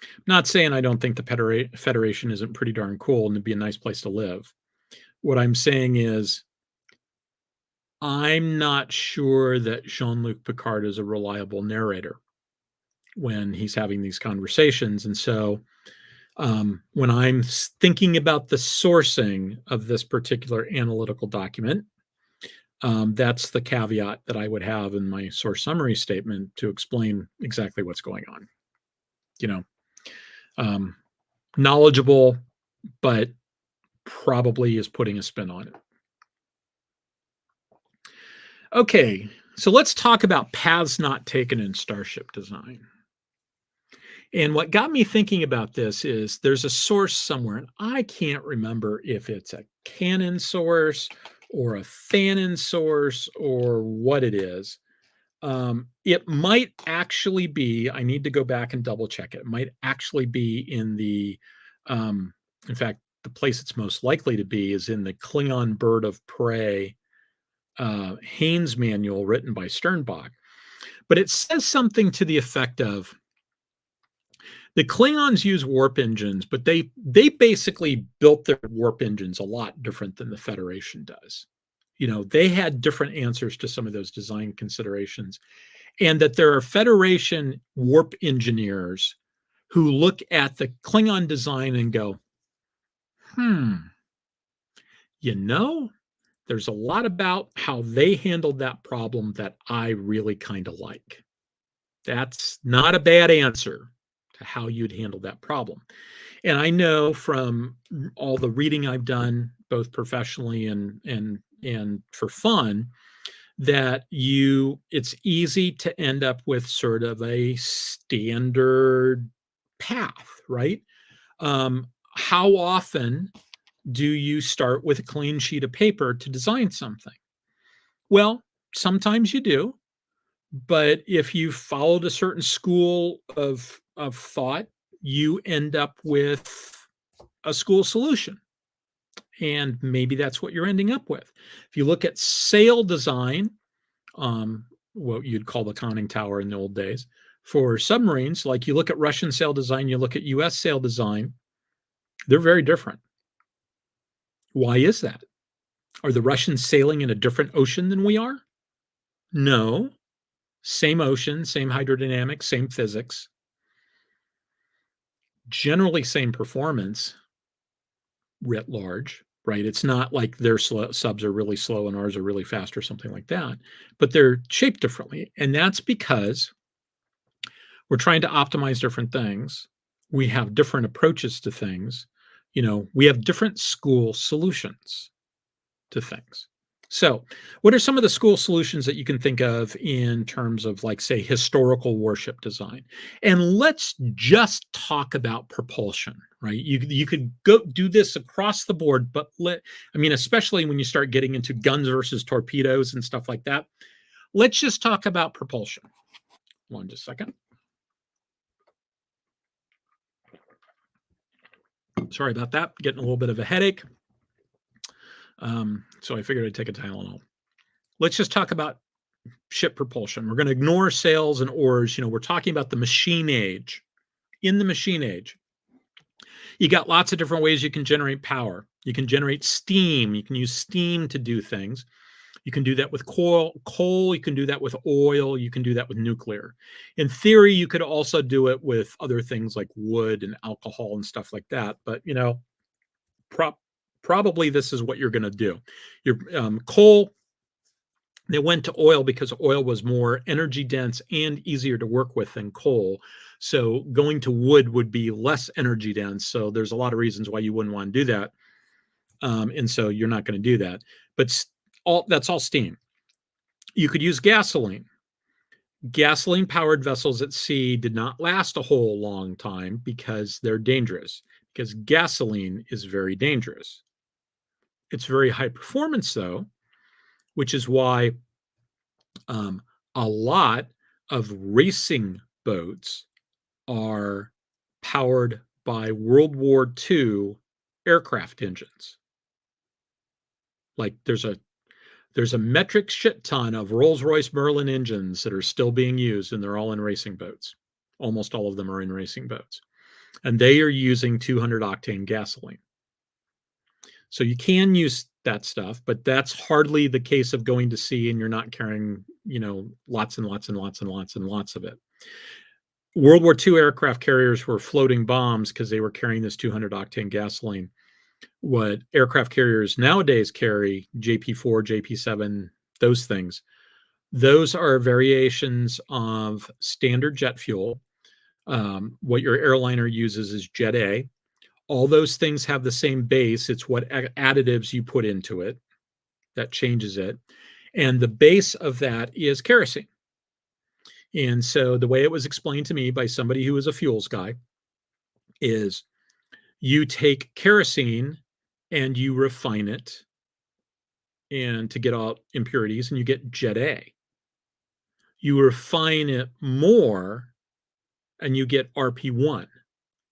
I'm not saying I don't think the Federation isn't pretty darn cool and it'd be a nice place to live. What I'm saying is I'm not sure that Jean-Luc Picard is a reliable narrator when he's having these conversations. And so when I'm thinking about the sourcing of this particular analytical document, that's the caveat that I would have in my source summary statement to explain exactly what's going on. Knowledgeable, but probably is putting a spin on it. Okay, so let's talk about paths not taken in Starship design. And what got me thinking about this is there's a source somewhere, and I can't remember if it's a canon source or a Fanon source or what it is. It might actually be, I need to go back and double check it. It might actually be in in fact, the place it's most likely to be is in the Klingon Bird of Prey Haynes manual written by Sternbach. But it says something to the effect of, the Klingons use warp engines, but they basically built their warp engines a lot different than the Federation does. They had different answers to some of those design considerations, and that there are Federation warp engineers who look at the Klingon design and go, you know, there's a lot about how they handled that problem that I really kind of like. That's not a bad answer to how you'd handle that problem. And I know from all the reading I've done, both professionally and for fun, that it's easy to end up with sort of a standard path, right? How often do you start with a clean sheet of paper to design something? Well, sometimes you do, but if you followed a certain school of thought, you end up with a school solution. And maybe that's what you're ending up with. If you look at sail design, what you'd call the conning tower in the old days, for submarines, like you look at Russian sail design, you look at US sail design, they're very different. Why is that? Are the Russians sailing in a different ocean than we are? No. Same ocean, same hydrodynamics, same physics, generally same performance writ large, right? It's not like their subs are really slow and ours are really fast or something like that, but they're shaped differently. And that's because we're trying to optimize different things. We have different approaches to things. We have different school solutions to things. So, what are some of the school solutions that you can think of in terms of, like, say, historical warship design? And let's just talk about propulsion, right? You could go do this across the board, but especially when you start getting into guns versus torpedoes and stuff like that. Let's just talk about propulsion. Hold on just a second. Sorry about that. Getting a little bit of a headache. So I figured I'd take a Tylenol. Let's just talk about ship propulsion. We're going to ignore sails and oars. We're talking about the machine age. In the machine age, you got lots of different ways you can generate power. You can generate steam. You can use steam to do things. You can do that with coal. You can do that with oil. You can do that with nuclear. In theory, you could also do it with other things like wood and alcohol and stuff like that. But, probably this is what you're going to do. Your coal, they went to oil because oil was more energy dense and easier to work with than coal. So going to wood would be less energy dense. So there's a lot of reasons why you wouldn't want to do that. And so you're not going to do that. But that's all steam. You could use gasoline. Gasoline powered vessels at sea did not last a whole long time because they're dangerous, because gasoline is very dangerous. It's very high performance, though, which is why a lot of racing boats are powered by World War II aircraft engines. Like there's a metric shit ton of Rolls-Royce Merlin engines that are still being used, and they're all in racing boats. Almost all of them are in racing boats. And they are using 200 octane gasoline. So you can use that stuff, but that's hardly the case of going to sea and you're not carrying, lots and lots and lots and lots and lots of it. World War II aircraft carriers were floating bombs because they were carrying this 200 octane gasoline. What aircraft carriers nowadays carry, JP4, JP7, those things, those are variations of standard jet fuel. What your airliner uses is Jet A. All those things have the same base. It's what additives you put into it that changes it. And the base of that is kerosene. And so the way it was explained to me by somebody who is a fuels guy is you take kerosene and you refine it and to get out impurities, and you get Jet A. You refine it more and you get RP1,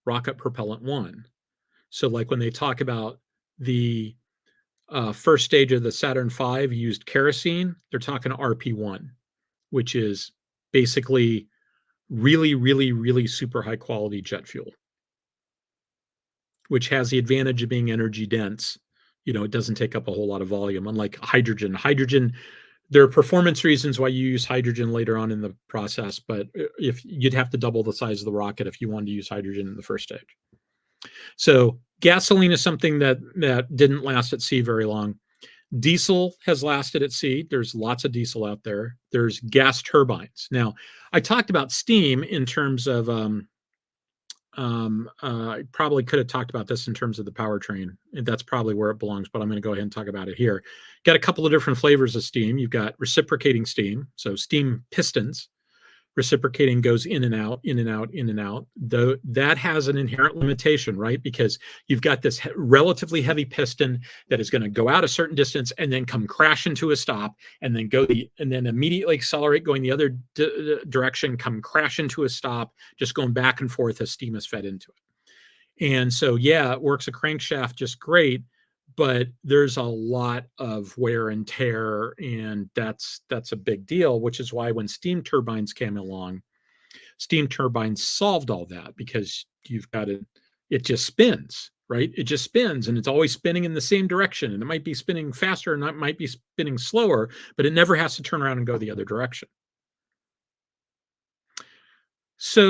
rocket propellant 1. So like when they talk about the first stage of the Saturn V used kerosene, they're talking RP1, which is basically really, really, really super high quality jet fuel, which has the advantage of being energy dense. It doesn't take up a whole lot of volume, unlike hydrogen. Hydrogen, There are performance reasons why you use hydrogen later on in the process, but if you'd have to double the size of the rocket if you wanted to use hydrogen in the first stage. So gasoline is something that didn't last at sea very long. Diesel has lasted at sea. There's lots of diesel out there. There's gas turbines. Now, I talked about steam in terms of I probably could have talked about this in terms of the powertrain. That's probably where it belongs, but I'm going to go ahead and talk about it here. Got a couple of different flavors of steam. You've got reciprocating steam, so steam pistons. Reciprocating goes in and out, in and out, in and out. Though that has an inherent limitation, right? Because you've got this relatively heavy piston that is going to go out a certain distance and then come crash into a stop, and then and then immediately accelerate going the other direction, come crash into a stop, just going back and forth as steam is fed into it. And so, yeah, it works a crankshaft just great, but there's a lot of wear and tear, and that's a big deal, which is why when steam turbines came along, steam turbines solved all that, because you've got it just spins, right? It just spins, and it's always spinning in the same direction, and it might be spinning faster and it might be spinning slower, but it never has to turn around and go the other direction. So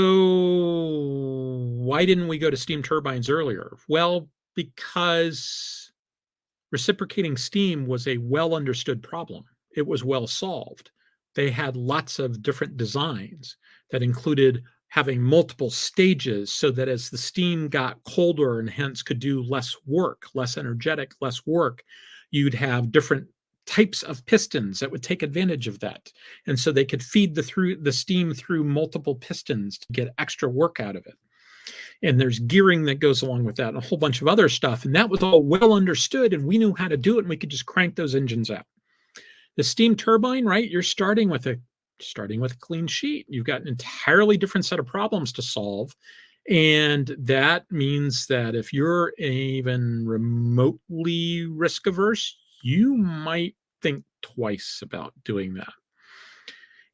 why didn't we go to steam turbines earlier? Well, because reciprocating steam was a well understood problem. It was well solved. They had lots of different designs that included having multiple stages so that as the steam got colder and hence could do less work, less energetic, less work, you'd have different types of pistons that would take advantage of that. And so they could feed the steam through multiple pistons to get extra work out of it. And there's gearing that goes along with that and a whole bunch of other stuff. And that was all well understood, and we knew how to do it, and we could just crank those engines out. The steam turbine, right? You're starting with a clean sheet. You've got an entirely different set of problems to solve. And that means that if you're even remotely risk averse, you might think twice about doing that.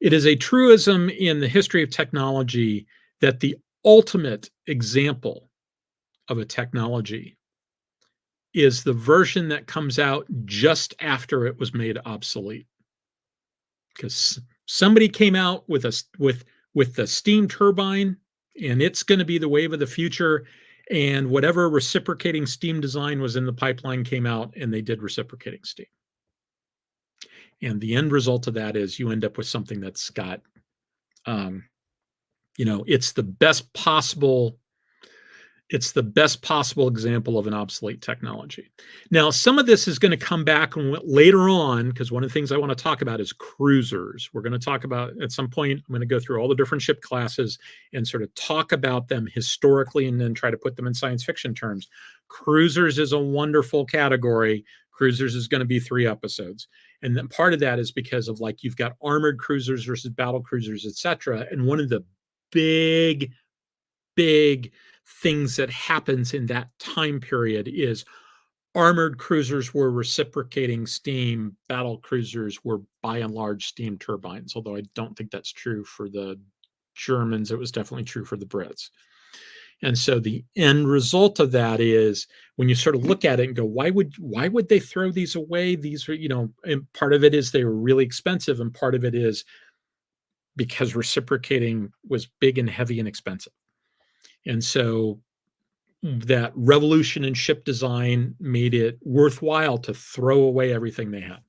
It is a truism in the history of technology that the ultimate example of a technology is the version that comes out just after it was made obsolete. Because somebody came out with the steam turbine, and it's going to be the wave of the future, and whatever reciprocating steam design was in the pipeline came out, and they did reciprocating steam. And the end result of that is you end up with something that's got it's the best possible example of an obsolete technology. Now, some of this is going to come back later on, because one of the things I want to talk about is cruisers. We're going to talk about, at some point, I'm going to go through all the different ship classes and sort of talk about them historically and then try to put them in science fiction terms. Cruisers is a wonderful category. Cruisers is going to be 3 episodes. And then part of that is because of, like, you've got armored cruisers versus battle cruisers, etc. And one of the big things that happens in that time period is armored cruisers were reciprocating steam, battle cruisers were by and large steam turbines, although I don't think that's true for the Germans. It was definitely true for the Brits. And so the end result of that is, when you sort of look at it and go, why would they throw these away? These are, and part of it is they were really expensive, and part of it is because reciprocating was big and heavy and expensive. And so that revolution in ship design made it worthwhile to throw away everything they had.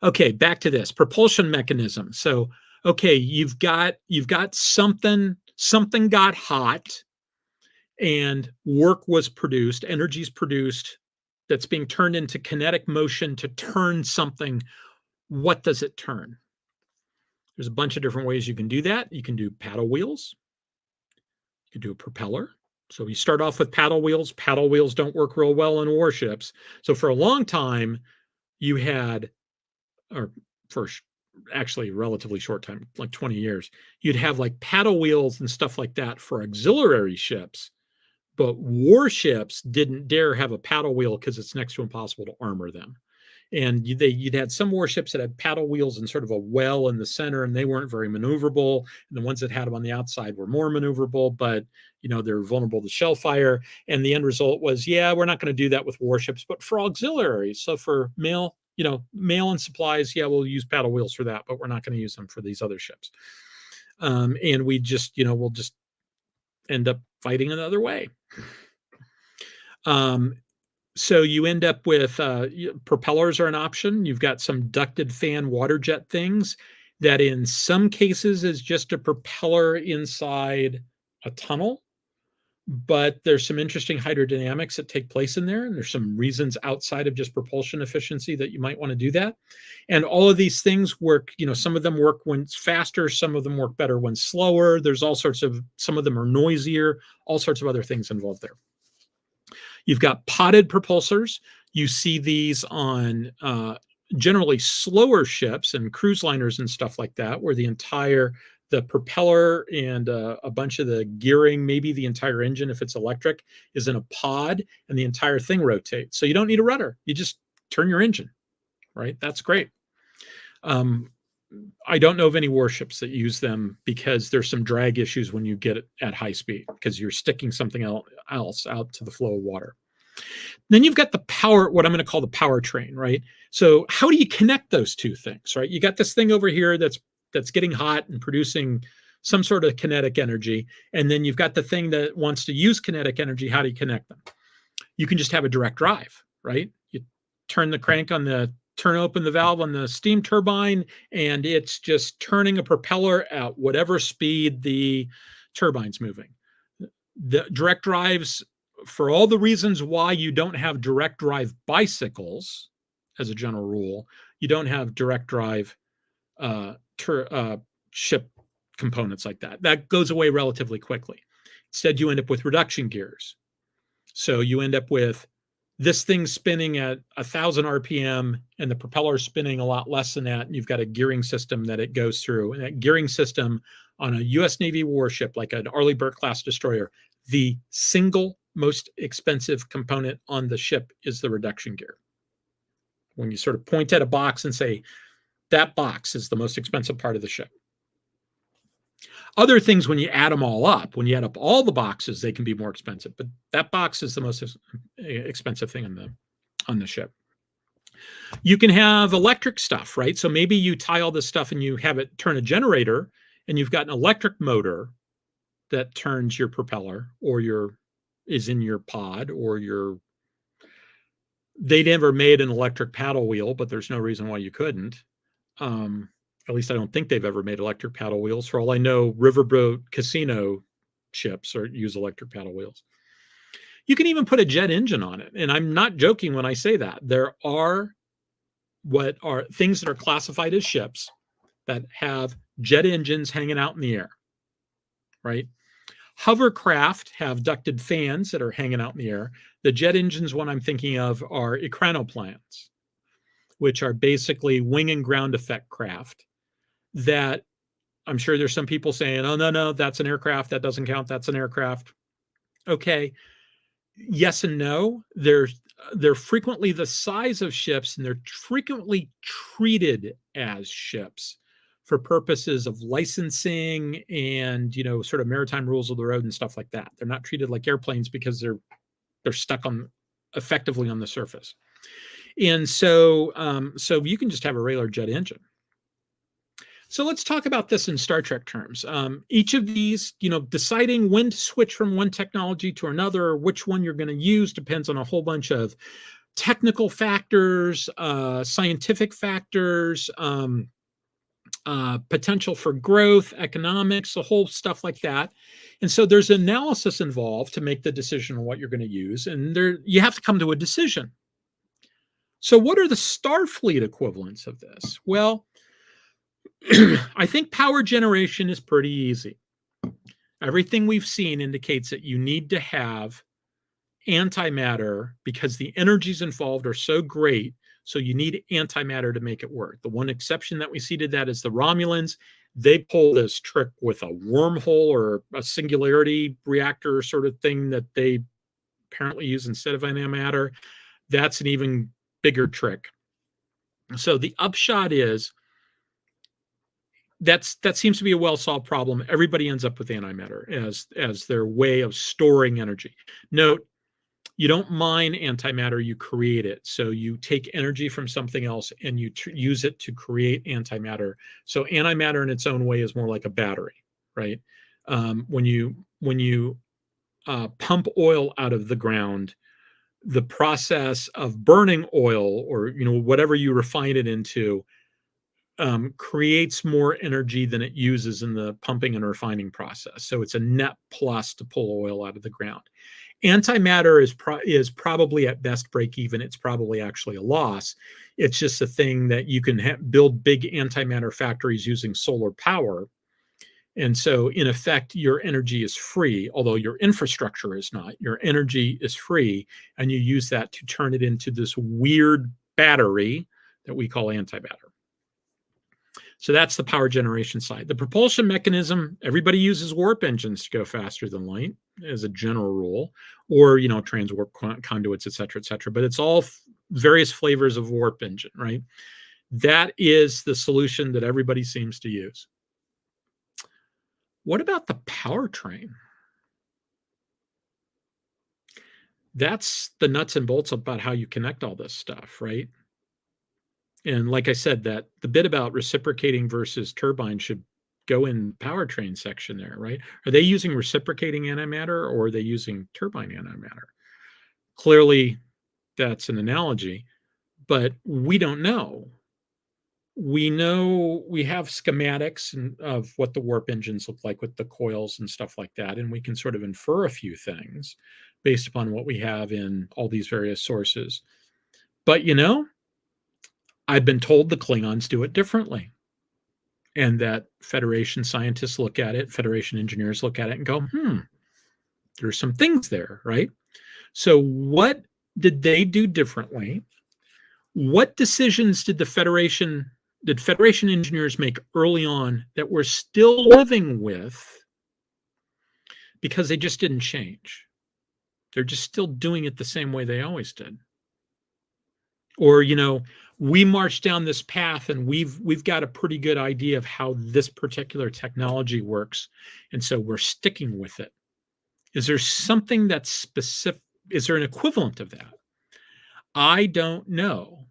Okay, back to this propulsion mechanism. So, okay, you've got something got hot, and work was produced, energy's produced, that's being turned into kinetic motion to turn something. What does it turn? There's a bunch of different ways you can do that. You can do paddle wheels. You can do a propeller. So you start off with paddle wheels. Paddle wheels don't work real well in warships. So for a long time, you had, or for actually a relatively short time, like 20 years, you'd have like paddle wheels and stuff like that for auxiliary ships. But warships didn't dare have a paddle wheel because it's next to impossible to armor them. And you'd had some warships that had paddle wheels and sort of a well in the center, and they weren't very maneuverable. And the ones that had them on the outside were more maneuverable, but they're vulnerable to shell fire. And the end result was, yeah, we're not going to do that with warships, but for auxiliaries. So for mail, mail and supplies, yeah, we'll use paddle wheels for that, but we're not going to use them for these other ships. And we just, we'll just end up fighting another way. So you end up with propellers are an option. You've got some ducted fan water jet things that in some cases is just a propeller inside a tunnel, but there's some interesting hydrodynamics that take place in there, and there's some reasons outside of just propulsion efficiency that you might want to do that. And all of these things work, some of them work when it's faster, some of them work better when slower. There's all sorts of, some of them are noisier, all sorts of other things involved there. You've got potted propulsors. You see these on generally slower ships and cruise liners and stuff like that, where the propeller and a bunch of the gearing, maybe the entire engine, if it's electric, is in a pod and the entire thing rotates. So you don't need a rudder. You just turn your engine, right? That's great. I don't know of any warships that use them because there's some drag issues when you get it at high speed because you're sticking something else out to the flow of water. Then you've got the power, what I'm going to call the powertrain, right? So how do you connect those two things, right? You got this thing over here that's getting hot and producing some sort of kinetic energy. And then you've got the thing that wants to use kinetic energy. How do you connect them? You can just have a direct drive, right? You turn open the valve on the steam turbine, and it's just turning a propeller at whatever speed the turbine's moving. The direct drives, for all the reasons why you don't have direct drive bicycles, as a general rule, you don't have direct drive ship components like that. That goes away relatively quickly. Instead, you end up with reduction gears. So you end up with this thing spinning at 1,000 RPM and the propeller spinning a lot less than that. And you've got a gearing system that it goes through. And that gearing system on a US Navy warship, like an Arleigh Burke class destroyer, the single most expensive component on the ship is the reduction gear. When you sort of point at a box and say, that box is the most expensive part of the ship. Other things, when you add them all up, when you add up all the boxes, they can be more expensive. But that box is the most expensive thing on the ship. You can have electric stuff, right? So maybe you tie all this stuff and you have it turn a generator, and you've got an electric motor that turns your propeller or is in your pod or they never made an electric paddle wheel, but there's no reason why you couldn't. At least I don't think they've ever made electric paddle wheels. For all I know, riverboat casino ships use electric paddle wheels. You can even put a jet engine on it. And I'm not joking when I say that. There are things that are classified as ships that have jet engines hanging out in the air, right? Hovercraft have ducted fans that are hanging out in the air. The jet engines, one I'm thinking of, are ekranoplanes, which are basically wing and ground effect craft that I'm sure there's some people saying, oh, no, that's an aircraft. That doesn't count. That's an aircraft. Okay. Yes and no. They're frequently the size of ships, and they're frequently treated as ships for purposes of licensing and, sort of maritime rules of the road and stuff like that. They're not treated like airplanes because they're stuck effectively on the surface. And so you can just have a regular jet engine. So let's talk about this in Star Trek terms. Each of these, deciding when to switch from one technology to another, or which one you're going to use, depends on a whole bunch of technical factors, scientific factors, potential for growth, economics, a whole stuff like that. And so there's analysis involved to make the decision on what you're going to use. And you have to come to a decision. So what are the Starfleet equivalents of this? Well, I think power generation is pretty easy. Everything we've seen indicates that you need to have antimatter because the energies involved are so great. So you need antimatter to make it work. The one exception that we see to that is the Romulans. They pull this trick with a wormhole or a singularity reactor sort of thing that they apparently use instead of antimatter. That's an even bigger trick. So the upshot is that seems to be a well-solved problem. Everybody ends up with antimatter as their way of storing energy. Note, You don't mine antimatter, you create it. So you take energy from something else and you use it to create antimatter. So antimatter in its own way is more like a battery, right? When you pump oil out of the ground, the process of burning oil, or whatever you refine it into, creates more energy than it uses in the pumping and refining process. So it's a net plus to pull oil out of the ground. Antimatter is probably at best break even. It's probably actually a loss. It's just a thing that you can build big antimatter factories using solar power. And so in effect, your energy is free, although your infrastructure is not. Your energy is free, and you use that to turn it into this weird battery that we call antimatter. So that's the power generation side. The propulsion mechanism, everybody uses warp engines to go faster than light as a general rule, or, trans-warp conduits, et cetera, but it's all various flavors of warp engine, right? That is the solution that everybody seems to use. What about the powertrain? That's the nuts and bolts about how you connect all this stuff, right? And like I said, that the bit about reciprocating versus turbine should go in powertrain section there, right? Are they using reciprocating antimatter, or are they using turbine antimatter? Clearly, that's an analogy, but we don't know. We know we have schematics of what the warp engines look like with the coils and stuff like that, and we can sort of infer a few things based upon what we have in all these various sources. But I've been told the Klingons do it differently, and that Federation scientists look at it, Federation engineers look at it and go, there's some things there, right? So what did they do differently? What decisions did Federation engineers make early on that we're still living with because they just didn't change? They're just still doing it the same way they always did. Or, we marched down this path and we've got a pretty good idea of how this particular technology works, and so we're sticking with it. Is there something that's specific? Is there an equivalent of that? I don't know,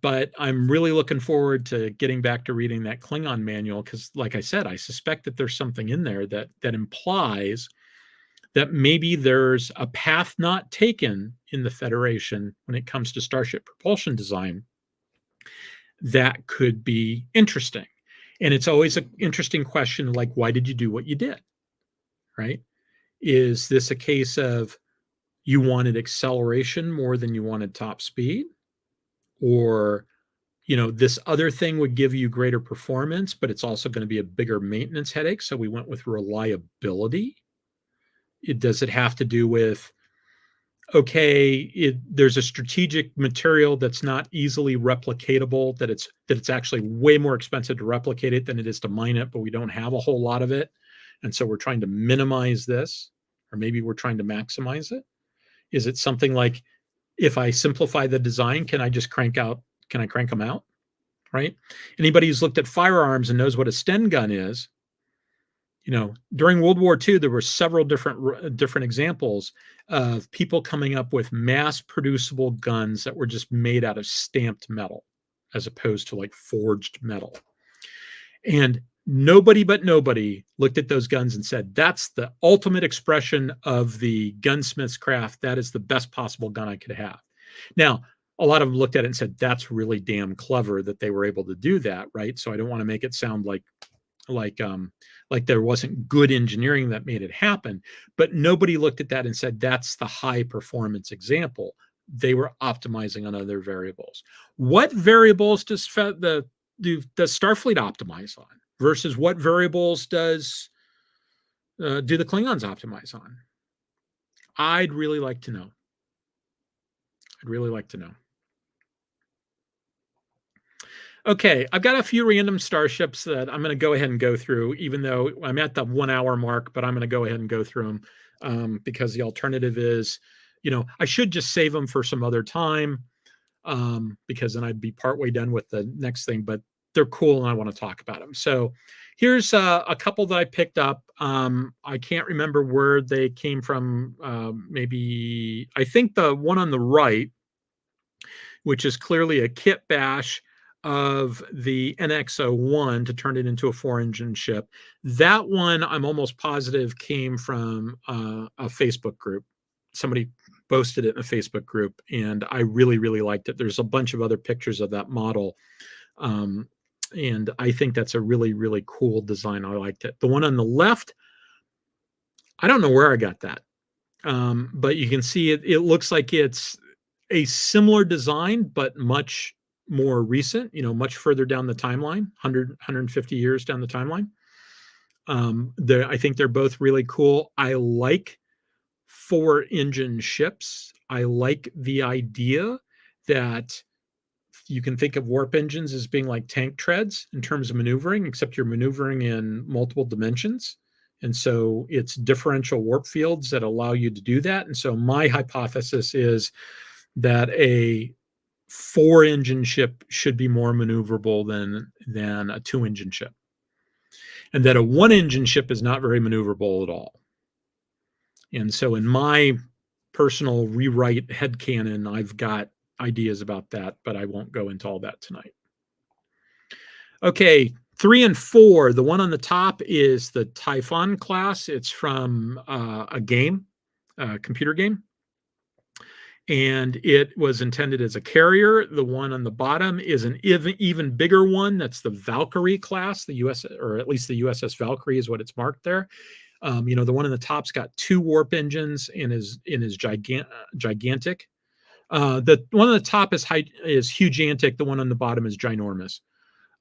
but I'm really looking forward to getting back to reading that Klingon manual, because like I said, I suspect that there's something in there that implies that maybe there's a path not taken in the Federation when it comes to Starship propulsion design that could be interesting. And it's always an interesting question, like, why did you do what you did, right? Is this a case of you wanted acceleration more than you wanted top speed? Or, this other thing would give you greater performance, but it's also going to be a bigger maintenance headache, so we went with reliability? Does it have to do with, okay, there's a strategic material that's not easily replicatable, that it's actually way more expensive to replicate it than it is to mine it, but we don't have a whole lot of it, and so we're trying to minimize this, or maybe we're trying to maximize it? Is it something like, if I simplify the design, can I crank them out, right? Anybody who's looked at firearms and knows what a Sten gun is, during World War II, there were several different examples of people coming up with mass producible guns that were just made out of stamped metal, as opposed to like forged metal. And nobody looked at those guns and said, that's the ultimate expression of the gunsmith's craft. That is the best possible gun I could have. Now, a lot of them looked at it and said, that's really damn clever that they were able to do that, right? So I don't want to make it sound like there wasn't good engineering that made it happen, but nobody looked at that and said, that's the high performance example. They were optimizing on other variables. What variables does Starfleet optimize on versus what variables do the Klingons optimize on? I'd really like to know. Okay, I've got a few random starships that I'm going to go ahead and go through, even though I'm at the 1 hour mark, but I'm going to go ahead and go through them because the alternative is, I should just save them for some other time because then I'd be partway done with the next thing, but they're cool and I want to talk about them. So here's a couple that I picked up. I can't remember where they came from. Maybe I think the one on the right, which is clearly a kit bash of the NX-01 to turn it into a 4-engine ship. That one, I'm almost positive, came from a Facebook group. Somebody posted it in a Facebook group, and I really, really liked it. There's a bunch of other pictures of that model. And I think that's a really, really cool design. I liked it. The one on the left, I don't know where I got that. But you can see it looks like it's a similar design, but much more recent, much further down the timeline, 150 years down the timeline. I think they're both really cool. I like 4-engine ships. I like the idea that you can think of warp engines as being like tank treads in terms of maneuvering, except you're maneuvering in multiple dimensions. And so it's differential warp fields that allow you to do that. And so my hypothesis is that a 4-engine ship should be more maneuverable than a 2-engine ship. And that a 1-engine ship is not very maneuverable at all. And so in my personal rewrite headcanon, I've got ideas about that, but I won't go into all that tonight. Okay, 3 and 4. The one on the top is the Typhon class. It's from a game, a computer game. And it was intended as a carrier. The one on the bottom is an even bigger one. That's the Valkyrie class, the US, or at least the USS Valkyrie is what it's marked there. The one on the top's got 2 warp engines and is gigantic. The one on the top is hugiantic. The one on the bottom is ginormous.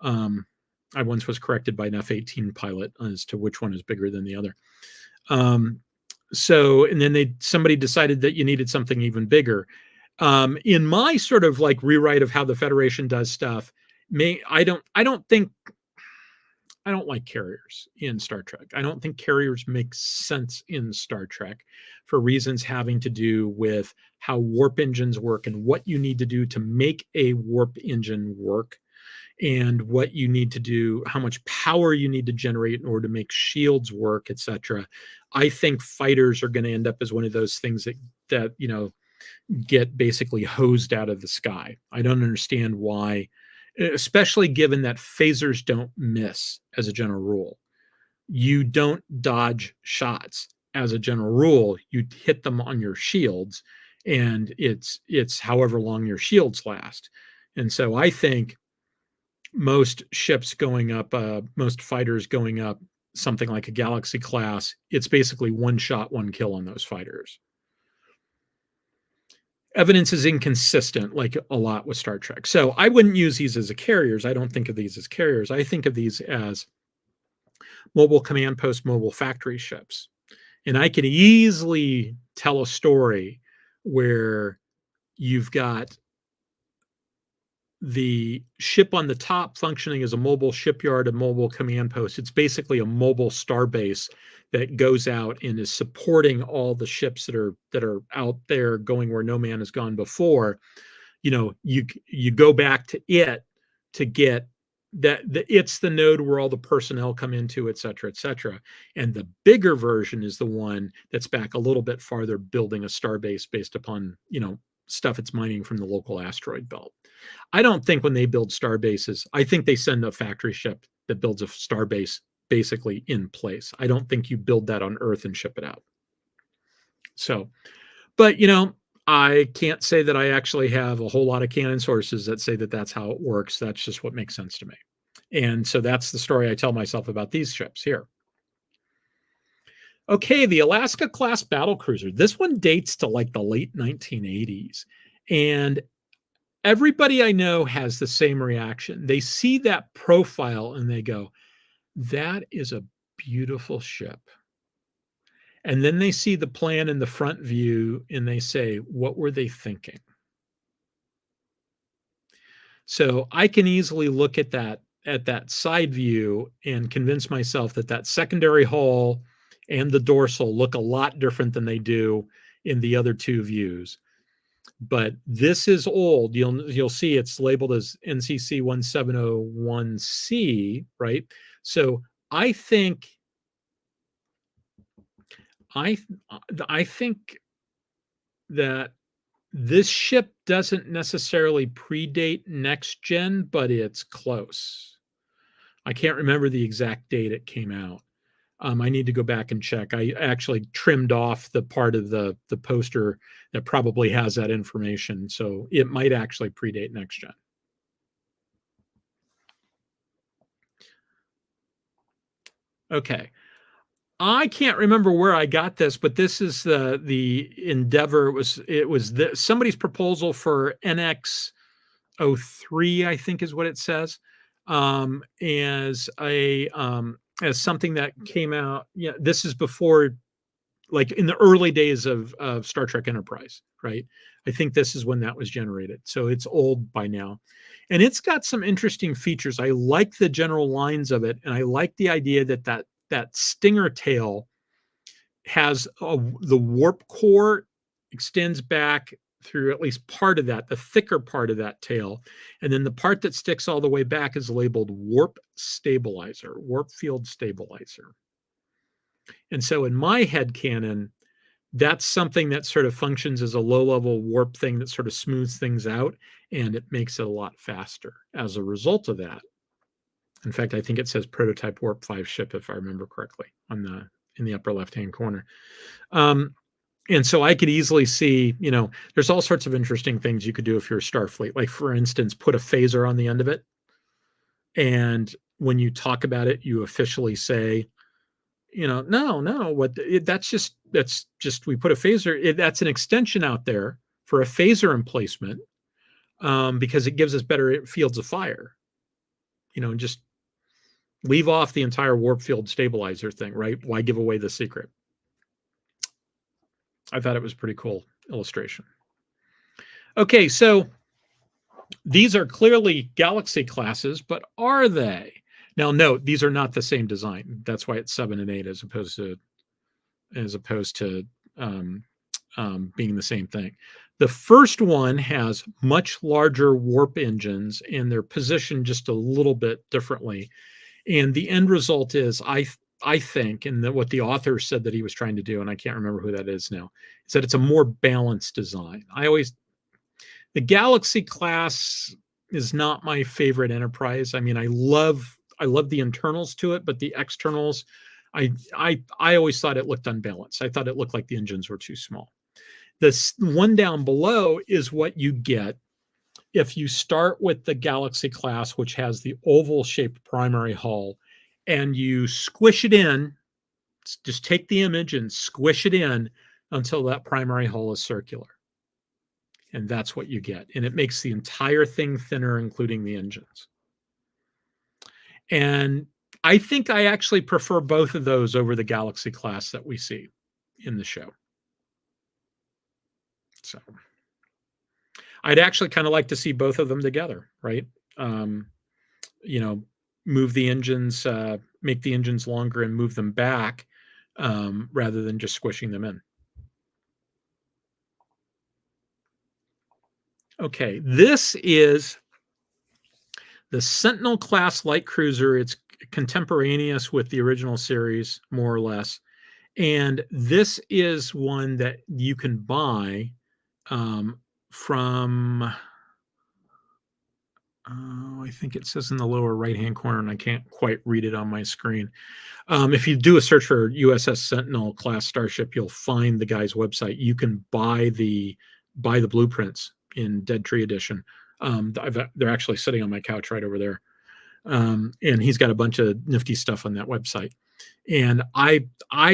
I once was corrected by an F-18 pilot as to which one is bigger than the other. And then somebody decided that you needed something even bigger. In my sort of like rewrite of how the Federation does stuff, I don't like carriers in Star Trek. I don't think carriers make sense in Star Trek for reasons having to do with how warp engines work and what you need to do to make a warp engine work, and what you need to do, how much power you need to generate in order to make shields work, etc. I think fighters are going to end up as one of those things that get basically hosed out of the sky. I don't understand why, especially given that phasers don't miss as a general rule. You don't dodge shots as a general rule. You hit them on your shields, and it's however long your shields last. And so I think most ships going up, most fighters going up something like a Galaxy class, it's basically one shot, one kill on those fighters. Evidence is inconsistent, like a lot with Star Trek. So I wouldn't use these as carriers. I don't think of these as carriers. I think of these as mobile command post, mobile factory ships. And I could easily tell a story where you've got the ship on the top functioning as a mobile shipyard, a mobile command post. It's basically a mobile starbase that goes out and is supporting all the ships that are out there going where no man has gone before. You go back to it to get that. It's the node where all the personnel come into, et cetera, et cetera. And the bigger version is the one that's back a little bit farther, building a starbase based upon stuff it's mining from the local asteroid belt. I don't think when they build star bases, I think they send a factory ship that builds a star base basically in place. I don't think you build that on Earth and ship it out. So, but I can't say that I actually have a whole lot of canon sources that say that that's how it works. That's just what makes sense to me. And so that's the story I tell myself about these ships here. Okay, the Alaska class battlecruiser. This one dates to like the late 1980s. And everybody I know has the same reaction. They see that profile and they go, that is a beautiful ship. And then they see the plan in the front view and they say, what were they thinking? So I can easily look at that side view and convince myself that secondary hull and the dorsal look a lot different than they do in the other two views. But this is old. You'll see it's labeled as NCC 1701C, right? So I think I I think that this ship doesn't necessarily predate next gen, but it's close. I can't remember the exact date it came out. I need to go back and check. I actually trimmed off the part of the poster that probably has that information, so it might actually predate next gen. Okay. I can't remember where I got this, but this is the Endeavor. It was somebody's proposal for NX03, I think is what it says, as a as something that came out. Yeah, this is before, like in the early days of Star Trek Enterprise, right? I think this is when that was generated. So it's old by now. And it's got some interesting features. I like the general lines of it, and I like the idea that stinger tail has the warp core extends back through at least part of that, the thicker part of that tail. And then the part that sticks all the way back is labeled warp stabilizer, warp field stabilizer. And so in my head canon, that's something that sort of functions as a low-level warp thing that sort of smooths things out, and it makes it a lot faster as a result of that. In fact, I think it says prototype warp 5 ship, if I remember correctly, in the upper left-hand corner. And so I could easily see, there's all sorts of interesting things you could do if you're a Starfleet. Like, for instance, put a phaser on the end of it. And when you talk about it, you officially say, no, that's just we put a phaser. That's an extension out there for a phaser emplacement, because it gives us better fields of fire. Just leave off the entire warp field stabilizer thing, right? Why give away the secret? I thought it was a pretty cool illustration. Okay, so these are clearly Galaxy classes, but are they? Now, note, these are not the same design. That's why it's 7 and 8 as opposed to being the same thing. The first one has much larger warp engines, and they're positioned just a little bit differently. And the end result is, I think, and what the author said that he was trying to do, and I can't remember who that is now, is that it's a more balanced design. The Galaxy class is not my favorite Enterprise. I mean, I love the internals to it, but the externals, I always thought it looked unbalanced. I thought it looked like the engines were too small. This one down below is what you get if you start with the Galaxy class, which has the oval-shaped primary hull, and you squish it in. Just take the image and squish it in until that primary hull is circular. And that's what you get. And it makes the entire thing thinner, including the engines. And I think I actually prefer both of those over the Galaxy class that we see in the show. So I'd actually kind of like to see both of them together, right? Move the engines, make the engines longer and move them back, rather than just squishing them in. Okay, this is the Sentinel class light cruiser. It's contemporaneous with the original series, more or less. And this is one that you can buy from, I think it says in the lower right-hand corner, and I can't quite read it on my screen. If you do a search for USS Sentinel class Starship, you'll find the guy's website. You can buy the blueprints in Dead Tree Edition. They're actually sitting on my couch right over there. And he's got a bunch of nifty stuff on that website. And I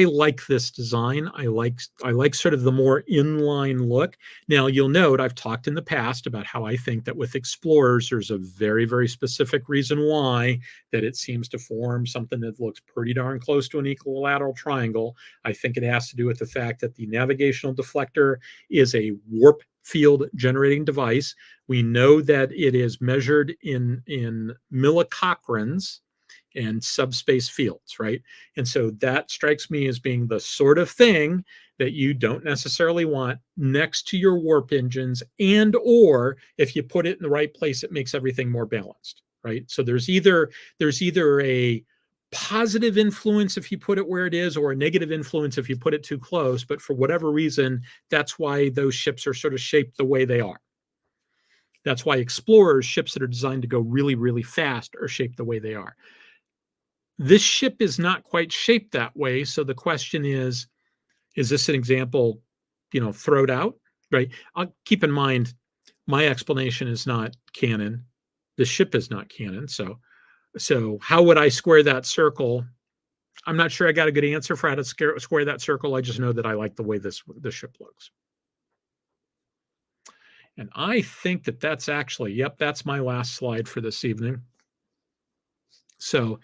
like this design. I like sort of the more inline look. Now, you'll note I've talked in the past about how I think that with Explorers, there's a very, very specific reason why that it seems to form something that looks pretty darn close to an equilateral triangle. I think it has to do with the fact that the navigational deflector is a warp field generating device. We know that it is measured in millicochrans and subspace fields, right? And so that strikes me as being the sort of thing that you don't necessarily want next to your warp engines, and or if you put it in the right place, it makes everything more balanced, right? So there's either a positive influence if you put it where it is, or a negative influence if you put it too close. But for whatever reason, that's why those ships are sort of shaped the way they are. That's why explorers, ships that are designed to go really, really fast, are shaped the way they are. This ship is not quite shaped that way. So the question is this an example, throwed out, right? I'll keep in mind, my explanation is not canon. The ship is not canon. So how would I square that circle? I'm not sure I got a good answer for how to square that circle. I just know that I like the way the ship looks. And I think that that's actually, yep, that's my last slide for this evening. So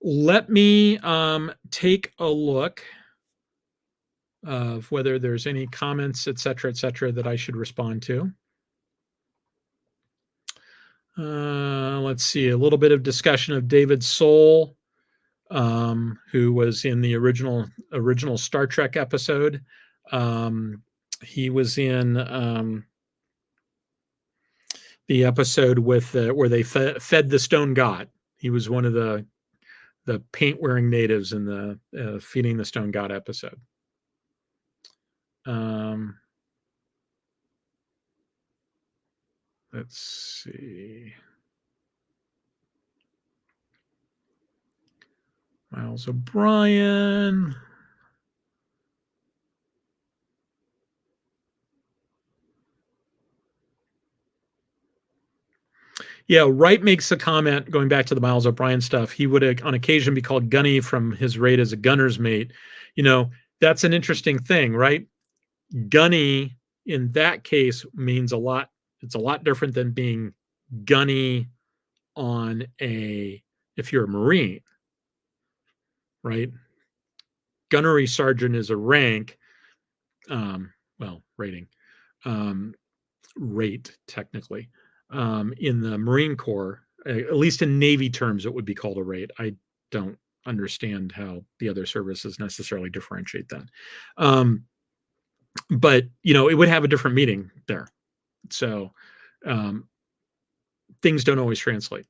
let me take a look of whether there's any comments, et cetera, that I should respond to. Let's see, a little bit of discussion of David Soul, who was in the original Star Trek episode. He was in the episode with where they fed the stone god. He was one of the paint-wearing natives in the feeding the stone god episode. Let's see. Miles O'Brien. Yeah, Wright makes a comment, going back to the Miles O'Brien stuff. He would on occasion be called Gunny from his rate as a gunner's mate. That's an interesting thing, right? Gunny in that case means a lot. It's a lot different than being gunny on if you're a Marine, right? Gunnery sergeant is a rank, rating, rate technically. In the Marine Corps, at least in Navy terms, it would be called a rate. I don't understand how the other services necessarily differentiate that. But, it would have a different meaning there. So things don't always translate.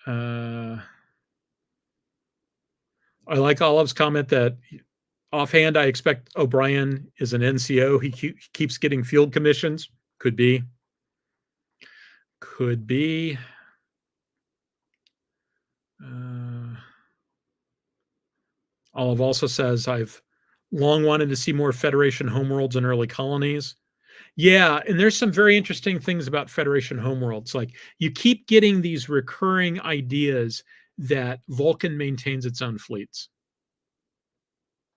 I like Olive's comment that offhand, I expect O'Brien is an NCO. He keeps getting field commissions. Could be. Olive also says, I've long wanted to see more Federation homeworlds and early colonies. Yeah, and there's some very interesting things about Federation homeworlds. Like, you keep getting these recurring ideas that Vulcan maintains its own fleets.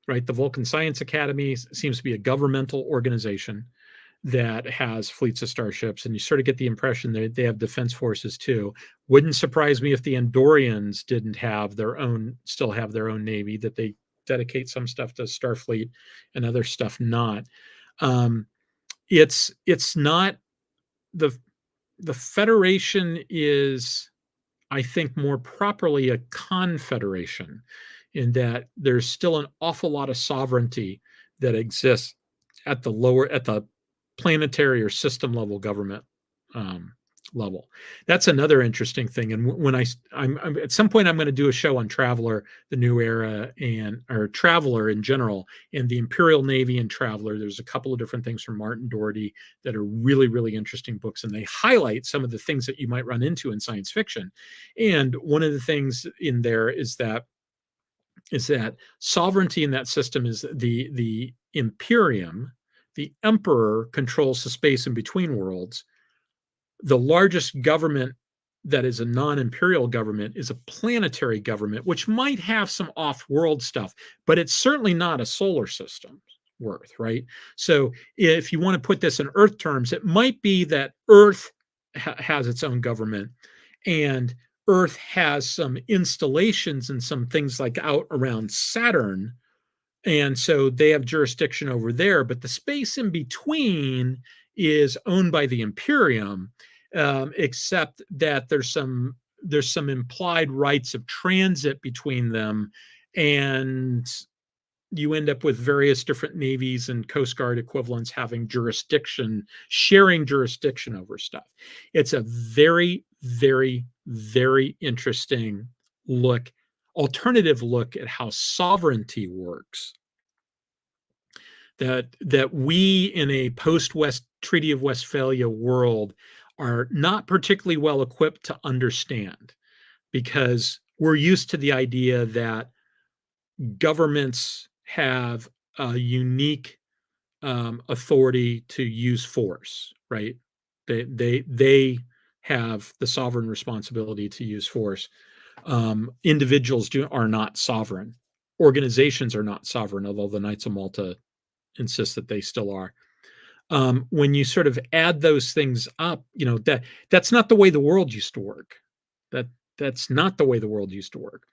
Right? The Vulcan Science Academy seems to be a governmental organization that has fleets of starships, and you sort of get the impression that they have defense forces too. Wouldn't surprise me if the Andorians didn't have still have their own navy, that they dedicate some stuff to Starfleet and other stuff not. It's not the Federation is, I think, more properly a confederation, in that there's still an awful lot of sovereignty that exists at the planetary or system level government level. That's another interesting thing. And when I'm at some point, I'm going to do a show on Traveler, the New Era, or Traveler in general, and the Imperial Navy and Traveler. There's a couple of different things from Martin Doherty that are really, really interesting books, and they highlight some of the things that you might run into in science fiction. And one of the things in there is that sovereignty in that system is the Imperium. The Emperor controls the space in between worlds. The largest government that is a non-imperial government is a planetary government, which might have some off-world stuff, but it's certainly not a solar system worth, right? So if you want to put this in Earth terms, it might be that Earth has its own government, and Earth has some installations and some things like out around Saturn, and so they have jurisdiction over there, but the space in between is owned by the Imperium, except that there's some implied rights of transit between them, and you end up with various different navies and Coast Guard equivalents sharing jurisdiction over stuff. It's a very, very, very interesting look alternative look at how sovereignty works. That we in a post-West Treaty of Westphalia world are not particularly well equipped to understand, because we're used to the idea that governments have a unique authority to use force, right? They have the sovereign responsibility to use force. Individuals are not sovereign. Organizations are not sovereign, although the Knights of Malta insist that they still are. When you sort of add those things up, that's not the way the world used to work. That's not the way the world used to work.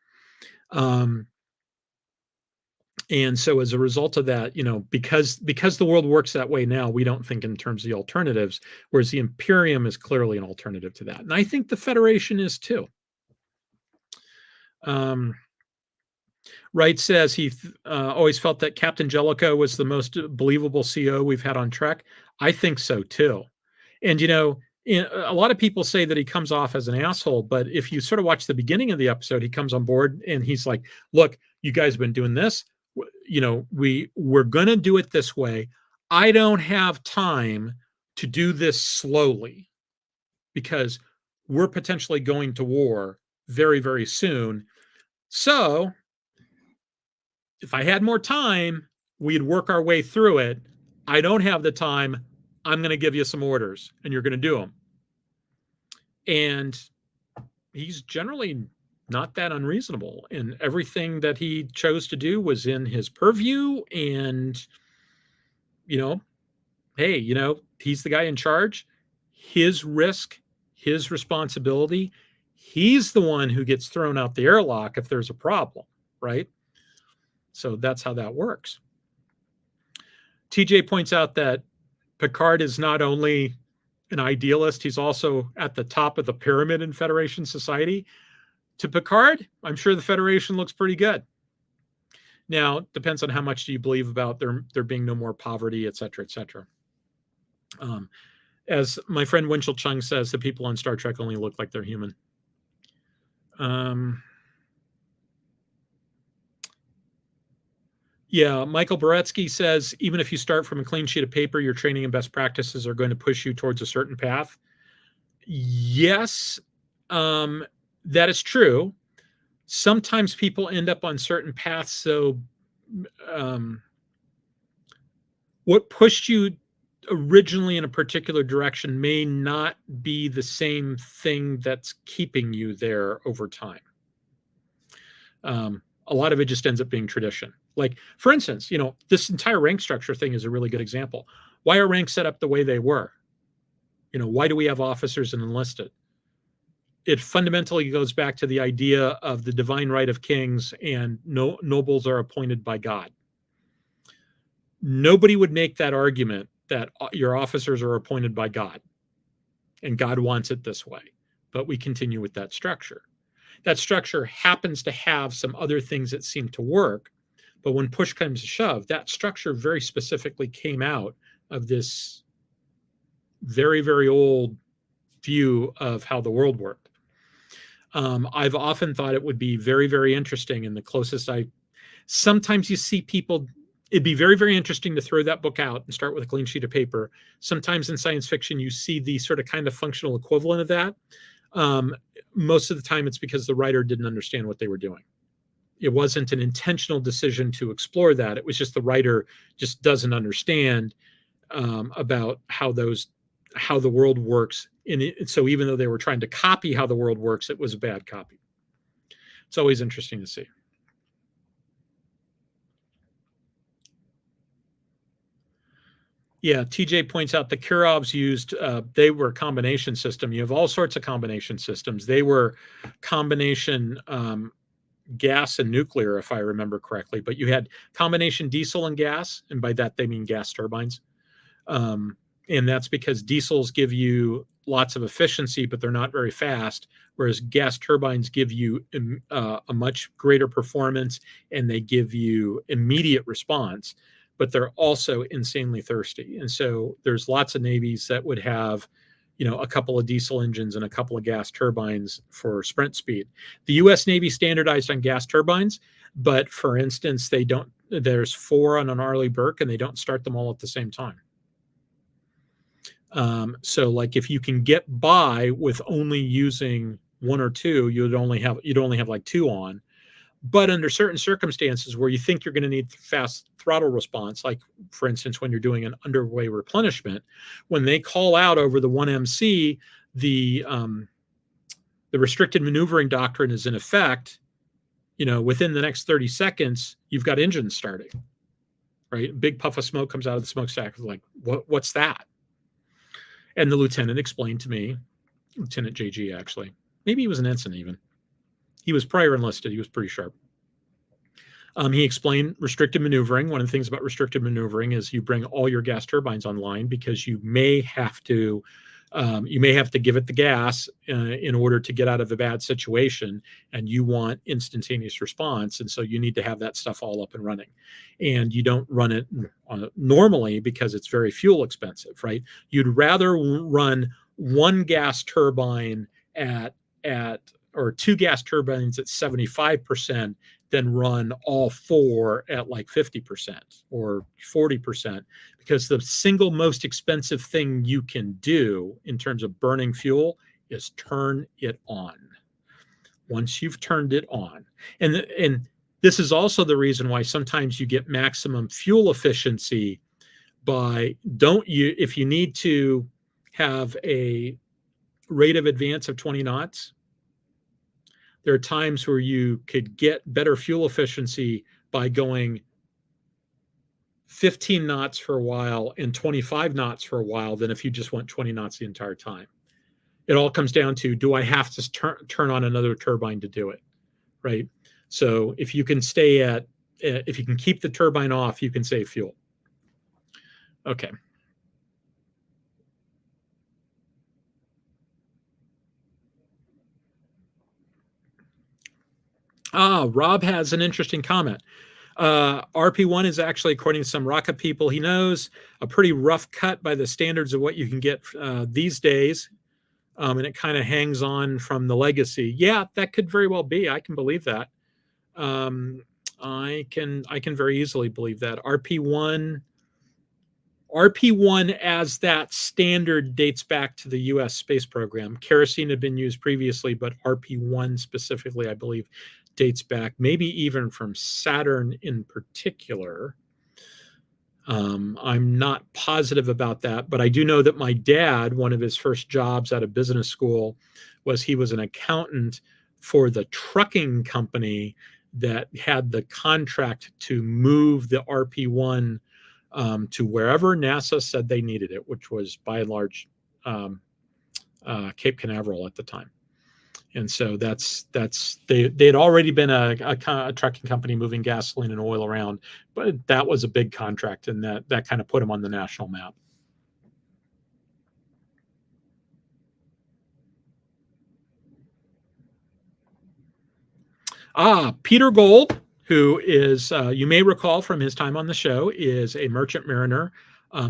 And so as a result of that, because the world works that way now, we don't think in terms of the alternatives, whereas the Imperium is clearly an alternative to that. And I think the Federation is too. Wright says he always felt that Captain Jellicoe was the most believable CO we've had on Trek. I think so too. And, a lot of people say that he comes off as an asshole, but if you sort of watch the beginning of the episode, he comes on board and he's like, look, you guys have been doing this. We're going to do it this way. I don't have time to do this slowly because we're potentially going to war very, very soon. So if I had more time, we'd work our way through it. I don't have the time. I'm going to give you some orders and you're going to do them. And he's generally not that unreasonable, and everything that he chose to do was in his purview. And, hey, he's the guy in charge, his risk, his responsibility. He's the one who gets thrown out the airlock if there's a problem, right? So that's how that works. TJ points out that Picard is not only an idealist, he's also at the top of the pyramid in Federation society. To Picard, I'm sure the Federation looks pretty good. Now, it depends on how much do you believe about there being no more poverty, et cetera, et cetera. As my friend Winchell Chung says, the people on Star Trek only look like they're human. Yeah, Michael Boretsky says, even if you start from a clean sheet of paper, your training and best practices are going to push you towards a certain path. Yes, that is true. Sometimes people end up on certain paths. So what pushed you originally in a particular direction may not be the same thing that's keeping you there over time. A lot of it just ends up being tradition. Like, for instance, this entire rank structure thing is a really good example. Why are ranks set up the way they were? Why do we have officers and enlisted? It fundamentally goes back to the idea of the divine right of kings, and nobles are appointed by God. Nobody would make that argument that your officers are appointed by God and God wants it this way, but we continue with that structure. That structure happens to have some other things that seem to work, but when push comes to shove, that structure very specifically came out of this very, very old view of how the world worked. I've often thought it would be very, very interesting, and the closest sometimes you see people, it'd be very, very interesting to throw that book out and start with a clean sheet of paper. Sometimes in science fiction, you see the sort of kind of functional equivalent of that. Most of the time it's because the writer didn't understand what they were doing. It wasn't an intentional decision to explore that. It was just the writer just doesn't understand about how the world works. And so even though they were trying to copy how the world works, it was a bad copy. It's always interesting to see. Yeah, TJ points out the Kirovs used, they were a combination system. You have all sorts of combination systems. They were combination gas and nuclear, if I remember correctly, but you had combination diesel and gas, and by that they mean gas turbines. And that's because diesels give you lots of efficiency, but they're not very fast, whereas gas turbines give you a much greater performance, and they give you immediate response, but they're also insanely thirsty. And so there's lots of navies that would have, a couple of diesel engines and a couple of gas turbines for sprint speed. The U.S. Navy standardized on gas turbines, but for instance, there's 4 on an Arleigh Burke, and they don't start them all at the same time. So like if you can get by with only using 1 or 2, you'd only have like 2 on. But under certain circumstances where you think you're going to need fast throttle response, like for instance, when you're doing an underway replenishment, when they call out over the 1MC, the restricted maneuvering doctrine is in effect, within the next 30 seconds, you've got engines starting, right? A big puff of smoke comes out of the smokestack. Like, what's that? And the lieutenant explained to me, Lieutenant JG actually, maybe he was an ensign even. He was prior enlisted. He was pretty sharp. He explained restricted maneuvering. One of the things about restricted maneuvering is you bring all your gas turbines online because you may have to give it the gas in order to get out of a bad situation, and you want instantaneous response. And so you need to have that stuff all up and running. And you don't run it normally because it's very fuel expensive, right? You'd rather run 1 gas turbine or 2 gas turbines at 75% than run all 4 at like 50% or 40%, because the single most expensive thing you can do in terms of burning fuel is turn it on. Once you've turned it on, and this is also the reason why sometimes you get maximum fuel efficiency by if you need to have a rate of advance of 20 knots, there are times where you could get better fuel efficiency by going 15 knots for a while and 25 knots for a while than if you just went 20 knots the entire time. It all comes down to, do I have to turn on another turbine to do it, right? So if you can if you can keep the turbine off, you can save fuel. Okay. Rob has an interesting comment. RP1 is actually, according to some rocket people he knows, a pretty rough cut by the standards of what you can get these days. And it kind of hangs on from the legacy. Yeah, that could very well be. I can believe that. I can very easily believe that. RP1 as that standard dates back to the U.S. space program. Kerosene had been used previously, but RP1 specifically, I believe, dates back maybe even from Saturn in particular. I'm not positive about that, but I do know that my dad, one of his first jobs out of business school, he was an accountant for the trucking company that had the contract to move the RP1 to wherever NASA said they needed it, which was by and large Cape Canaveral at the time. And so they had already been a trucking company moving gasoline and oil around, but that was a big contract, and that kind of put them on the national map. Peter Gold, who is, you may recall from his time on the show, is a merchant mariner.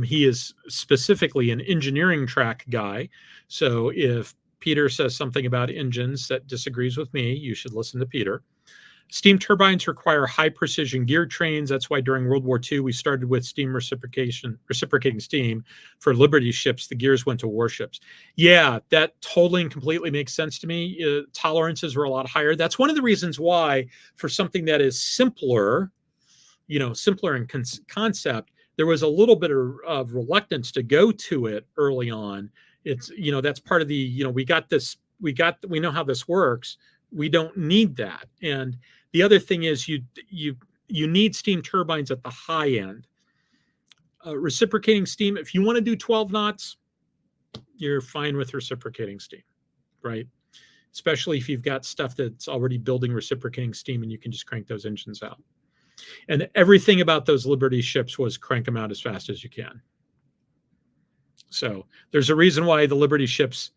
He is specifically an engineering track guy. So if Peter says something about engines that disagrees with me, you should listen to Peter. Steam turbines require high precision gear trains. That's why during World War II, we started with steam reciprocating steam. For Liberty ships, the gears went to warships. Yeah, that totally and completely makes sense to me. Tolerances were a lot higher. That's one of the reasons why, for something that is simpler, simpler in concept, there was a little bit of reluctance to go to it early on. It's, that's part of the, we know how this works. We don't need that. And the other thing is you need steam turbines at the high end. Reciprocating steam, if you want to do 12 knots, you're fine with reciprocating steam, right? Especially if you've got stuff that's already building reciprocating steam and you can just crank those engines out. And everything about those Liberty ships was crank them out as fast as you can. So there's a reason why the Liberty ships,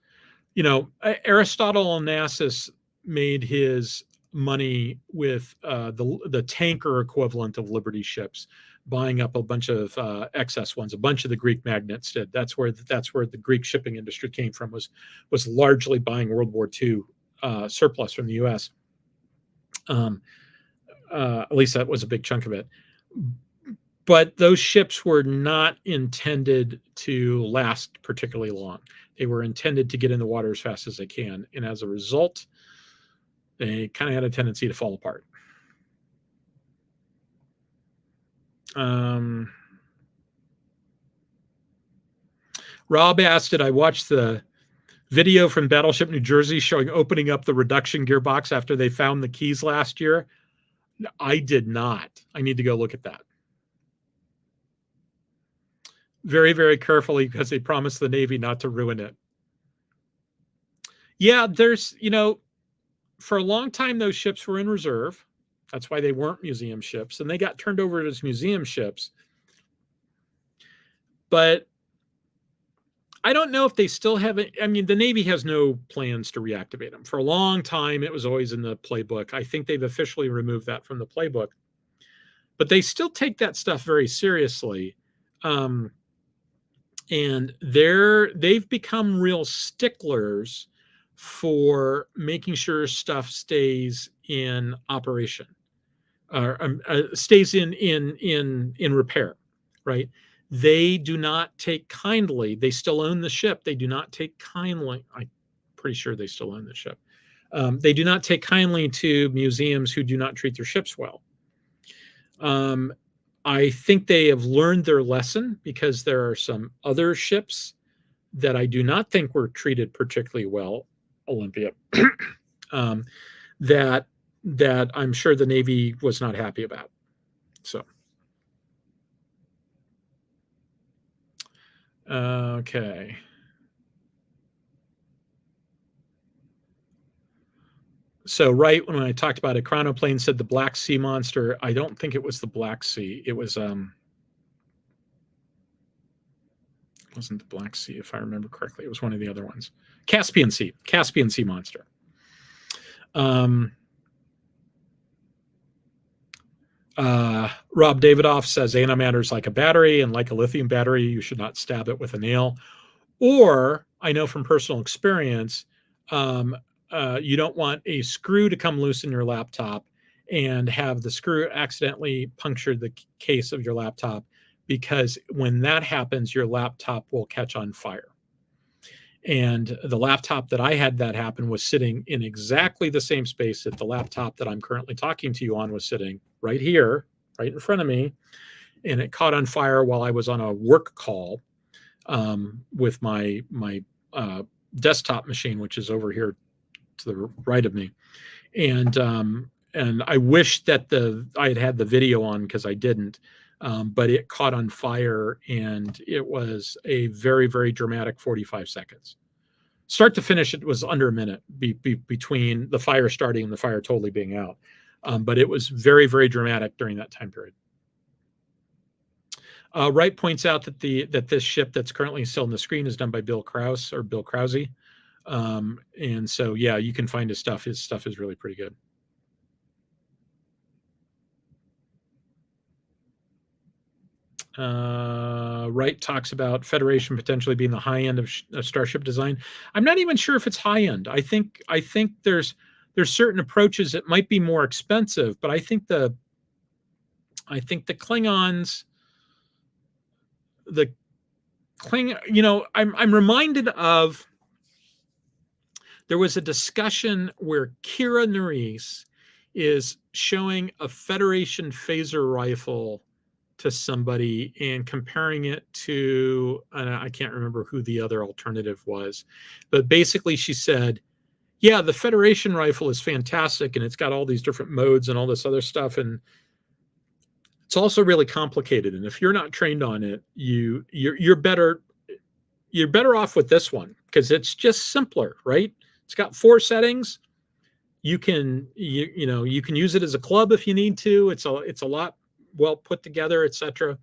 Aristotle Onassis made his money with the tanker equivalent of Liberty ships. buying up a bunch of excess ones. A bunch of the Greek magnates did. That's where the Greek shipping industry came from. Was largely buying World War II surplus from the U.S. At least that was a big chunk of it. But those ships were not intended to last particularly long. They were intended to get in the water as fast as they can. And as a result, they kind of had a tendency to fall apart. Rob asked, did I watch the video from Battleship New Jersey showing opening up the reduction gearbox after they found the keys last year? I did not. I need to go look at that. Very, very carefully, because they promised the Navy not to ruin it. Yeah, there's, for a long time, those ships were in reserve. That's why they weren't museum ships, and they got turned over as museum ships. But I don't know if they still have it. I mean, the Navy has no plans to reactivate them. For a long time, it was always in the playbook. I think they've officially removed that from the playbook. But they still take that stuff very seriously. And they've become real sticklers for making sure stuff stays in operation, stays in repair, right? They do not take kindly. They still own the ship. They do not take kindly. I'm pretty sure they still own the ship. They do not take kindly to museums who do not treat their ships well. I think they have learned their lesson, because there are some other ships that I do not think were treated particularly well, Olympia, that I'm sure the Navy was not happy about. So, okay. So, right when I talked about it, Chronoplane said the Black Sea monster. I don't think it was the Black Sea. It was wasn't the Black Sea, if I remember correctly. It was one of the other ones. Caspian Sea monster. Rob Davidoff says antimatter is like a battery, and like a lithium battery, you should not stab it with a nail. Or, I know from personal experience, you don't want a screw to come loose in your laptop and have the screw accidentally puncture the case of your laptop, because when that happens, your laptop will catch on fire. And the laptop that I had that happen was sitting in exactly the same space that the laptop that I'm currently talking to you on was sitting, right here, right in front of me. And it caught on fire while I was on a work call with my desktop machine, which is over here to the right of me. And I wish that I had the video on, because I didn't. But it caught on fire, and it was a very, very dramatic 45 seconds. Start to finish, it was under a minute between the fire starting and the fire totally being out. But it was very, very dramatic during that time period. Wright points out that this ship that's currently still on the screen is done by Bill Krause. And so, yeah, you can find his stuff. His stuff is really pretty good. Wright talks about Federation potentially being the high end of Starship design. I'm not even sure if it's high end. I think there's certain approaches that might be more expensive, but I think the Klingons, I'm reminded of, there was a discussion where Kira Nerys is showing a Federation phaser rifle to somebody and comparing it to, I can't remember who the other alternative was, but basically she said, yeah, the Federation rifle is fantastic, and it's got all these different modes and all this other stuff, and it's also really complicated, and if you're not trained on it, you're better off with this one, because it's just simpler, right? It's got 4 settings. You can use it as a club if you need to. It's a lot well put together, etc.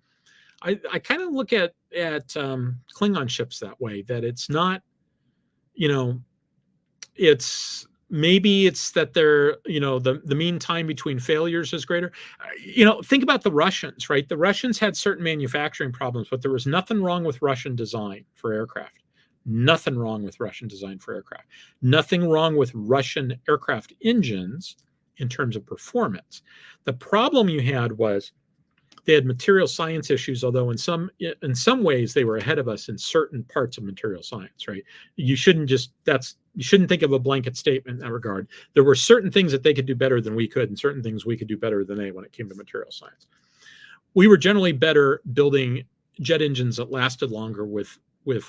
I kind of look at Klingon ships that way, that it's not, it's maybe it's that they're, the mean time between failures is greater. Think about the Russians, right? The Russians had certain manufacturing problems, but there was nothing wrong with Russian design for aircraft. Nothing wrong with Russian design for aircraft. Nothing wrong with Russian aircraft engines in terms of performance. The problem you had was they had material science issues, although in some ways they were ahead of us in certain parts of material science, right? You shouldn't think of a blanket statement in that regard. There were certain things that they could do better than we could, and certain things we could do better than they when it came to material science. We were generally better building jet engines that lasted longer with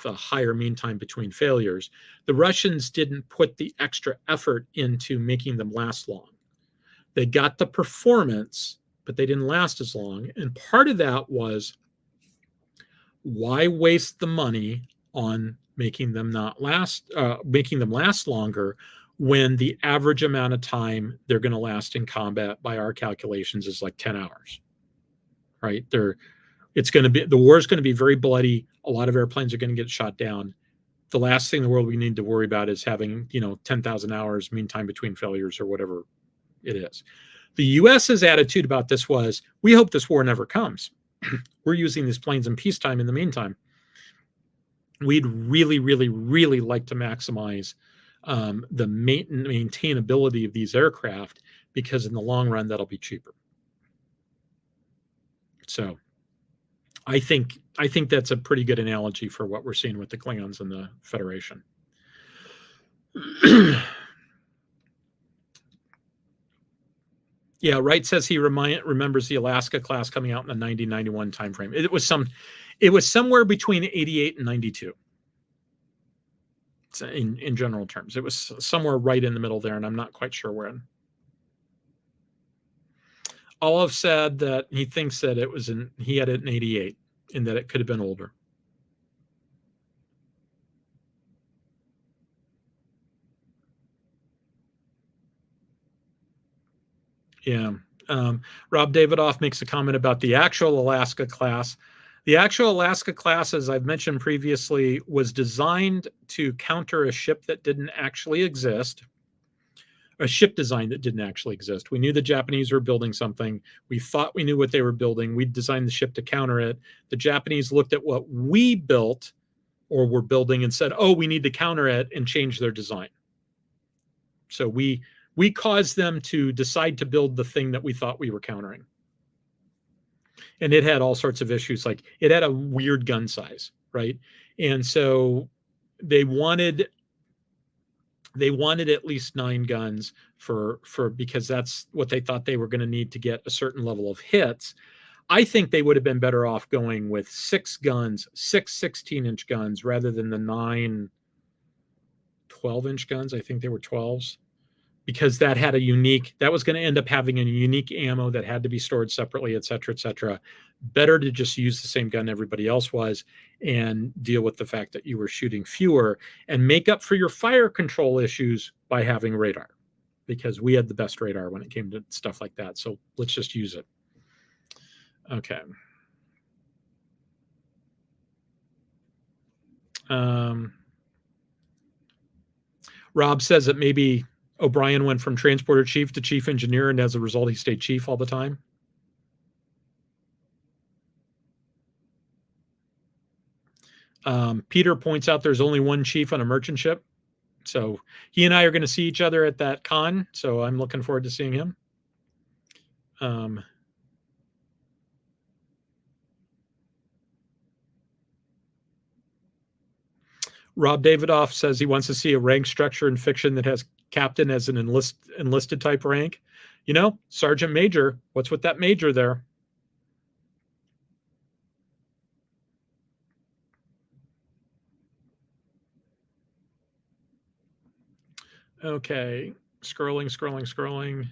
a higher mean time between failures. The Russians didn't put the extra effort into making them last long. They got the performance, but they didn't last as long. And part of that was, why waste the money on making them last longer when the average amount of time they're going to last in combat by our calculations is like 10 hours, right? The war is going to be very bloody. A lot of airplanes are going to get shot down. The last thing in the world we need to worry about is having, 10,000 hours mean time between failures or whatever it is. The U.S.'s attitude about this was, we hope this war never comes. We're using these planes in peacetime in the meantime. We'd really, really, really like to maximize the maintainability of these aircraft, because in the long run, that'll be cheaper. So I think that's a pretty good analogy for what we're seeing with the Klingons and the Federation. Yeah, Wright says he remembers the Alaska class coming out in the 1991 timeframe. It was somewhere between 88 and 92. In general terms, it was somewhere right in the middle there, and I'm not quite sure when. Olive said that he thinks that he had it in 88, and that it could have been older. Yeah. Rob Davidoff makes a comment about the actual Alaska class. The actual Alaska class, as I've mentioned previously, was designed to counter a ship that didn't actually exist, a ship design that didn't actually exist. We knew the Japanese were building something. We thought we knew what they were building. We designed the ship to counter it. The Japanese looked at what we built or were building and said, oh, we need to counter it, and changed their design. So we caused them to decide to build the thing that we thought we were countering. And it had all sorts of issues, like it had a weird gun size, right? And so they wanted at least 9 guns because that's what they thought they were going to need to get a certain level of hits. I think they would have been better off going with 6 guns, 6 16-inch guns, rather than the 9 12-inch guns. I think they were 12s. Because that was going to end up having a unique ammo that had to be stored separately, et cetera, et cetera. Better to just use the same gun everybody else was and deal with the fact that you were shooting fewer, and make up for your fire control issues by having radar, because we had the best radar when it came to stuff like that. So let's just use it. Okay. Rob says that maybe O'Brien went from transporter chief to chief engineer, and as a result, he stayed chief all the time. Peter points out there's only one chief on a merchant ship. So he and I are going to see each other at that con. So I'm looking forward to seeing him. Rob Davidoff says he wants to see a rank structure in fiction that has captain as an enlisted type rank. Sergeant major. What's with that major there? Okay. Scrolling.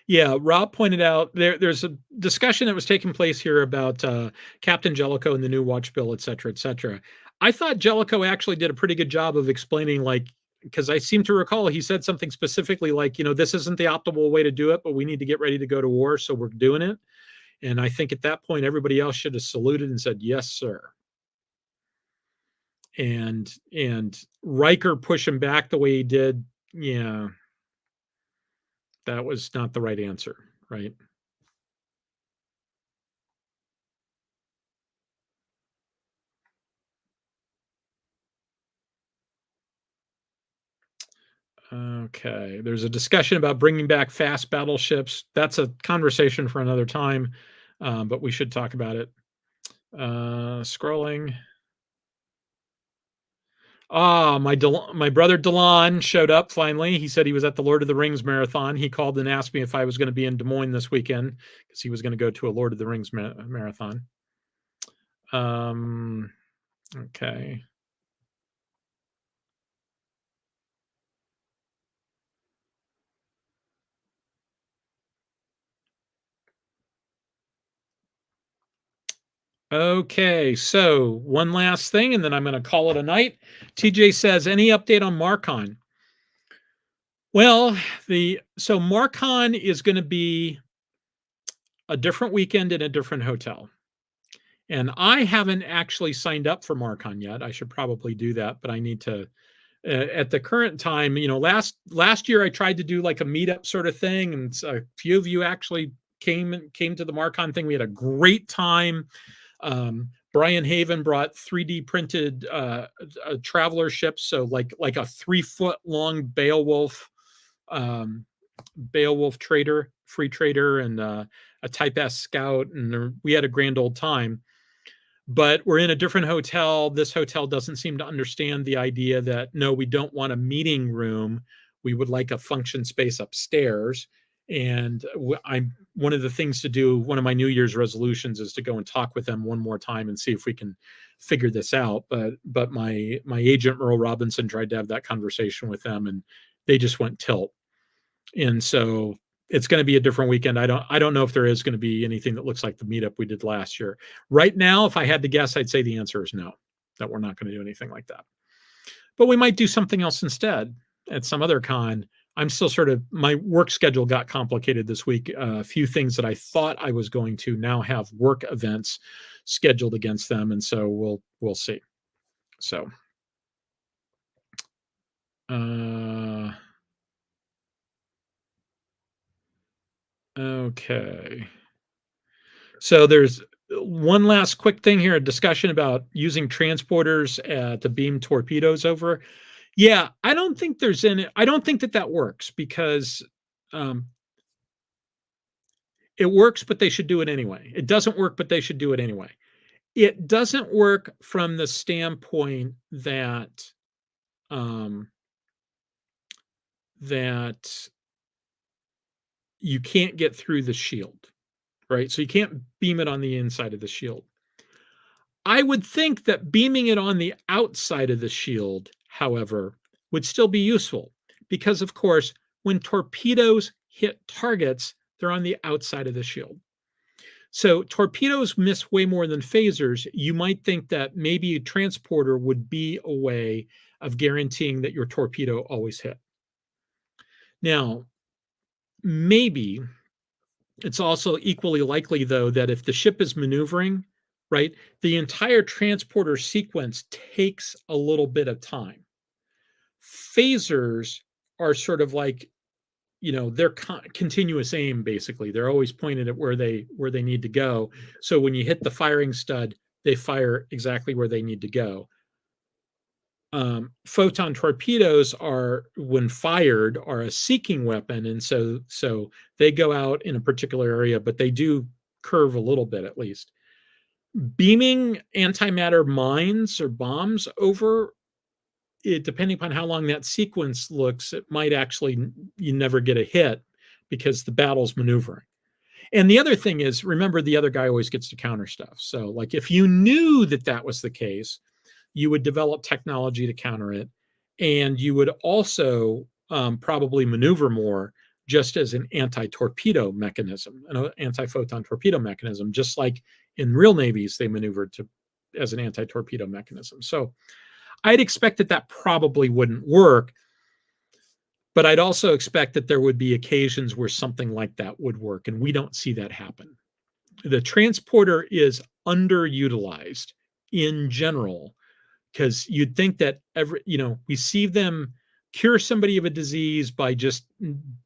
Yeah, Rob pointed out there's a discussion that was taking place here about Captain Jellicoe and the new watch bill, et cetera, et cetera. I thought Jellicoe actually did a pretty good job of explaining, because I seem to recall he said something specifically like, this isn't the optimal way to do it, but we need to get ready to go to war, so we're doing it. And I think at that point, everybody else should have saluted and said, yes, sir. And Riker pushing back the way he did, yeah, that was not the right answer, right? Okay, there's a discussion about bringing back fast battleships. That's a conversation for another time, but we should talk about it. Scrolling. My brother Delon showed up finally. He said he was at the Lord of the Rings marathon. He called and asked me if I was going to be in Des Moines this weekend because he was going to go to a Lord of the Rings marathon. Okay. Okay, so one last thing, and then I'm going to call it a night. TJ says, any update on Marcon? Well, so Marcon is going to be a different weekend in a different hotel. And I haven't actually signed up for Marcon yet. I should probably do that, but I need to. At the current time, last year I tried to do like a meetup sort of thing, and a few of you actually came to the Marcon thing. We had a great time. Brian Haven brought 3D printed traveler ships, so like a 3-foot long Beowulf trader, free trader, and a Type S Scout, and we had a grand old time. But we're in a different hotel. This hotel doesn't seem to understand the idea that, no, we don't want a meeting room. We would like a function space upstairs. And I'm one of the things to do, one of my New Year's resolutions is to go and talk with them one more time and see if we can figure this out. But my agent, Merle Robinson, tried to have that conversation with them, and they just went tilt. And so it's going to be a different weekend. I don't know if there is going to be anything that looks like the meetup we did last year. Right now, if I had to guess, I'd say the answer is no, that we're not going to do anything like that. But we might do something else instead at some other con. I'm still my work schedule got complicated this week. A few things that I thought I was going to now have work events scheduled against them. And so we'll see. So, okay. So there's one last quick thing here, a discussion about using transporters to beam torpedoes over. Yeah, I don't think that works because it works, but they should do it anyway. It doesn't work, but they should do it anyway. It doesn't work from the standpoint that that you can't get through the shield, right? So you can't beam it on the inside of the shield. I would think that beaming it on the outside of the shield, however, would still be useful because, of course, when torpedoes hit targets, they're on the outside of the shield. So torpedoes miss way more than phasers. You might think that maybe a transporter would be a way of guaranteeing that your torpedo always hit. Now, maybe it's also equally likely, though, that if the ship is maneuvering, right, the entire transporter sequence takes a little bit of time. Phasers are sort of like, they're continuous aim, basically. They're always pointed at where they need to go. So when you hit the firing stud, they fire exactly where they need to go. Photon torpedoes when fired, are a seeking weapon, and so they go out in a particular area, but they do curve a little bit at least. Beaming antimatter mines or bombs over it, depending upon how long that sequence looks, it might actually, you never get a hit because the battle's maneuvering. And the other thing is, remember, the other guy always gets to counter stuff. So like if you knew that was the case, you would develop technology to counter it. And you would also probably maneuver more just as an anti-torpedo mechanism, an anti-photon torpedo mechanism, just like in real navies, they maneuvered as an anti-torpedo mechanism. So I'd expect that probably wouldn't work, but I'd also expect that there would be occasions where something like that would work, and we don't see that happen. the transporter is underutilized in general, because you'd think that we see them cure somebody of a disease by just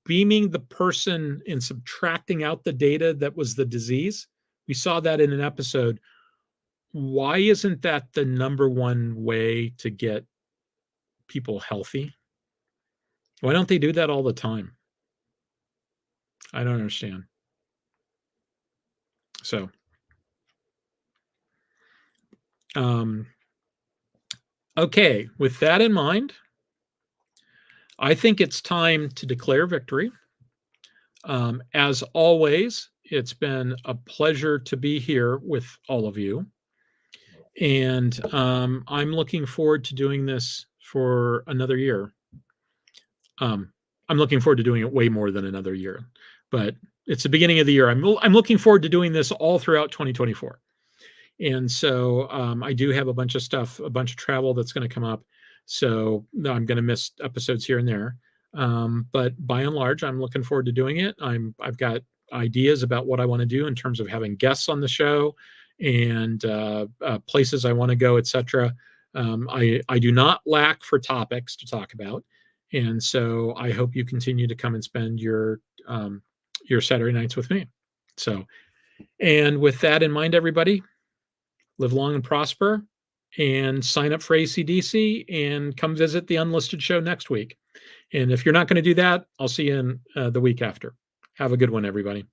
beaming the person and subtracting out the data that was the disease. We saw that in an episode. Why isn't that the number one way to get people healthy? Why don't they do that all the time? I don't understand. So, okay, with that in mind, I think it's time to declare victory. As always, it's been a pleasure to be here with all of you. And I'm looking forward to doing this for another year. I'm looking forward to doing it way more than another year, but it's the beginning of the year. I'm looking forward to doing this all throughout 2024. And so I do have a bunch of stuff, a bunch of travel that's going to come up. So I'm going to miss episodes here and there. But by and large, I'm looking forward to doing it. I've got ideas about what I want to do in terms of having guests on the show and places I want to go, etc. I do not lack for topics to talk about. And so I hope you continue to come and spend your Saturday nights with me. So, and with that in mind, everybody, live long and prosper, and sign up for AC/DC and come visit the Unlisted show next week. And if you're not going to do that, I'll see you in the week after. Have a good one, everybody.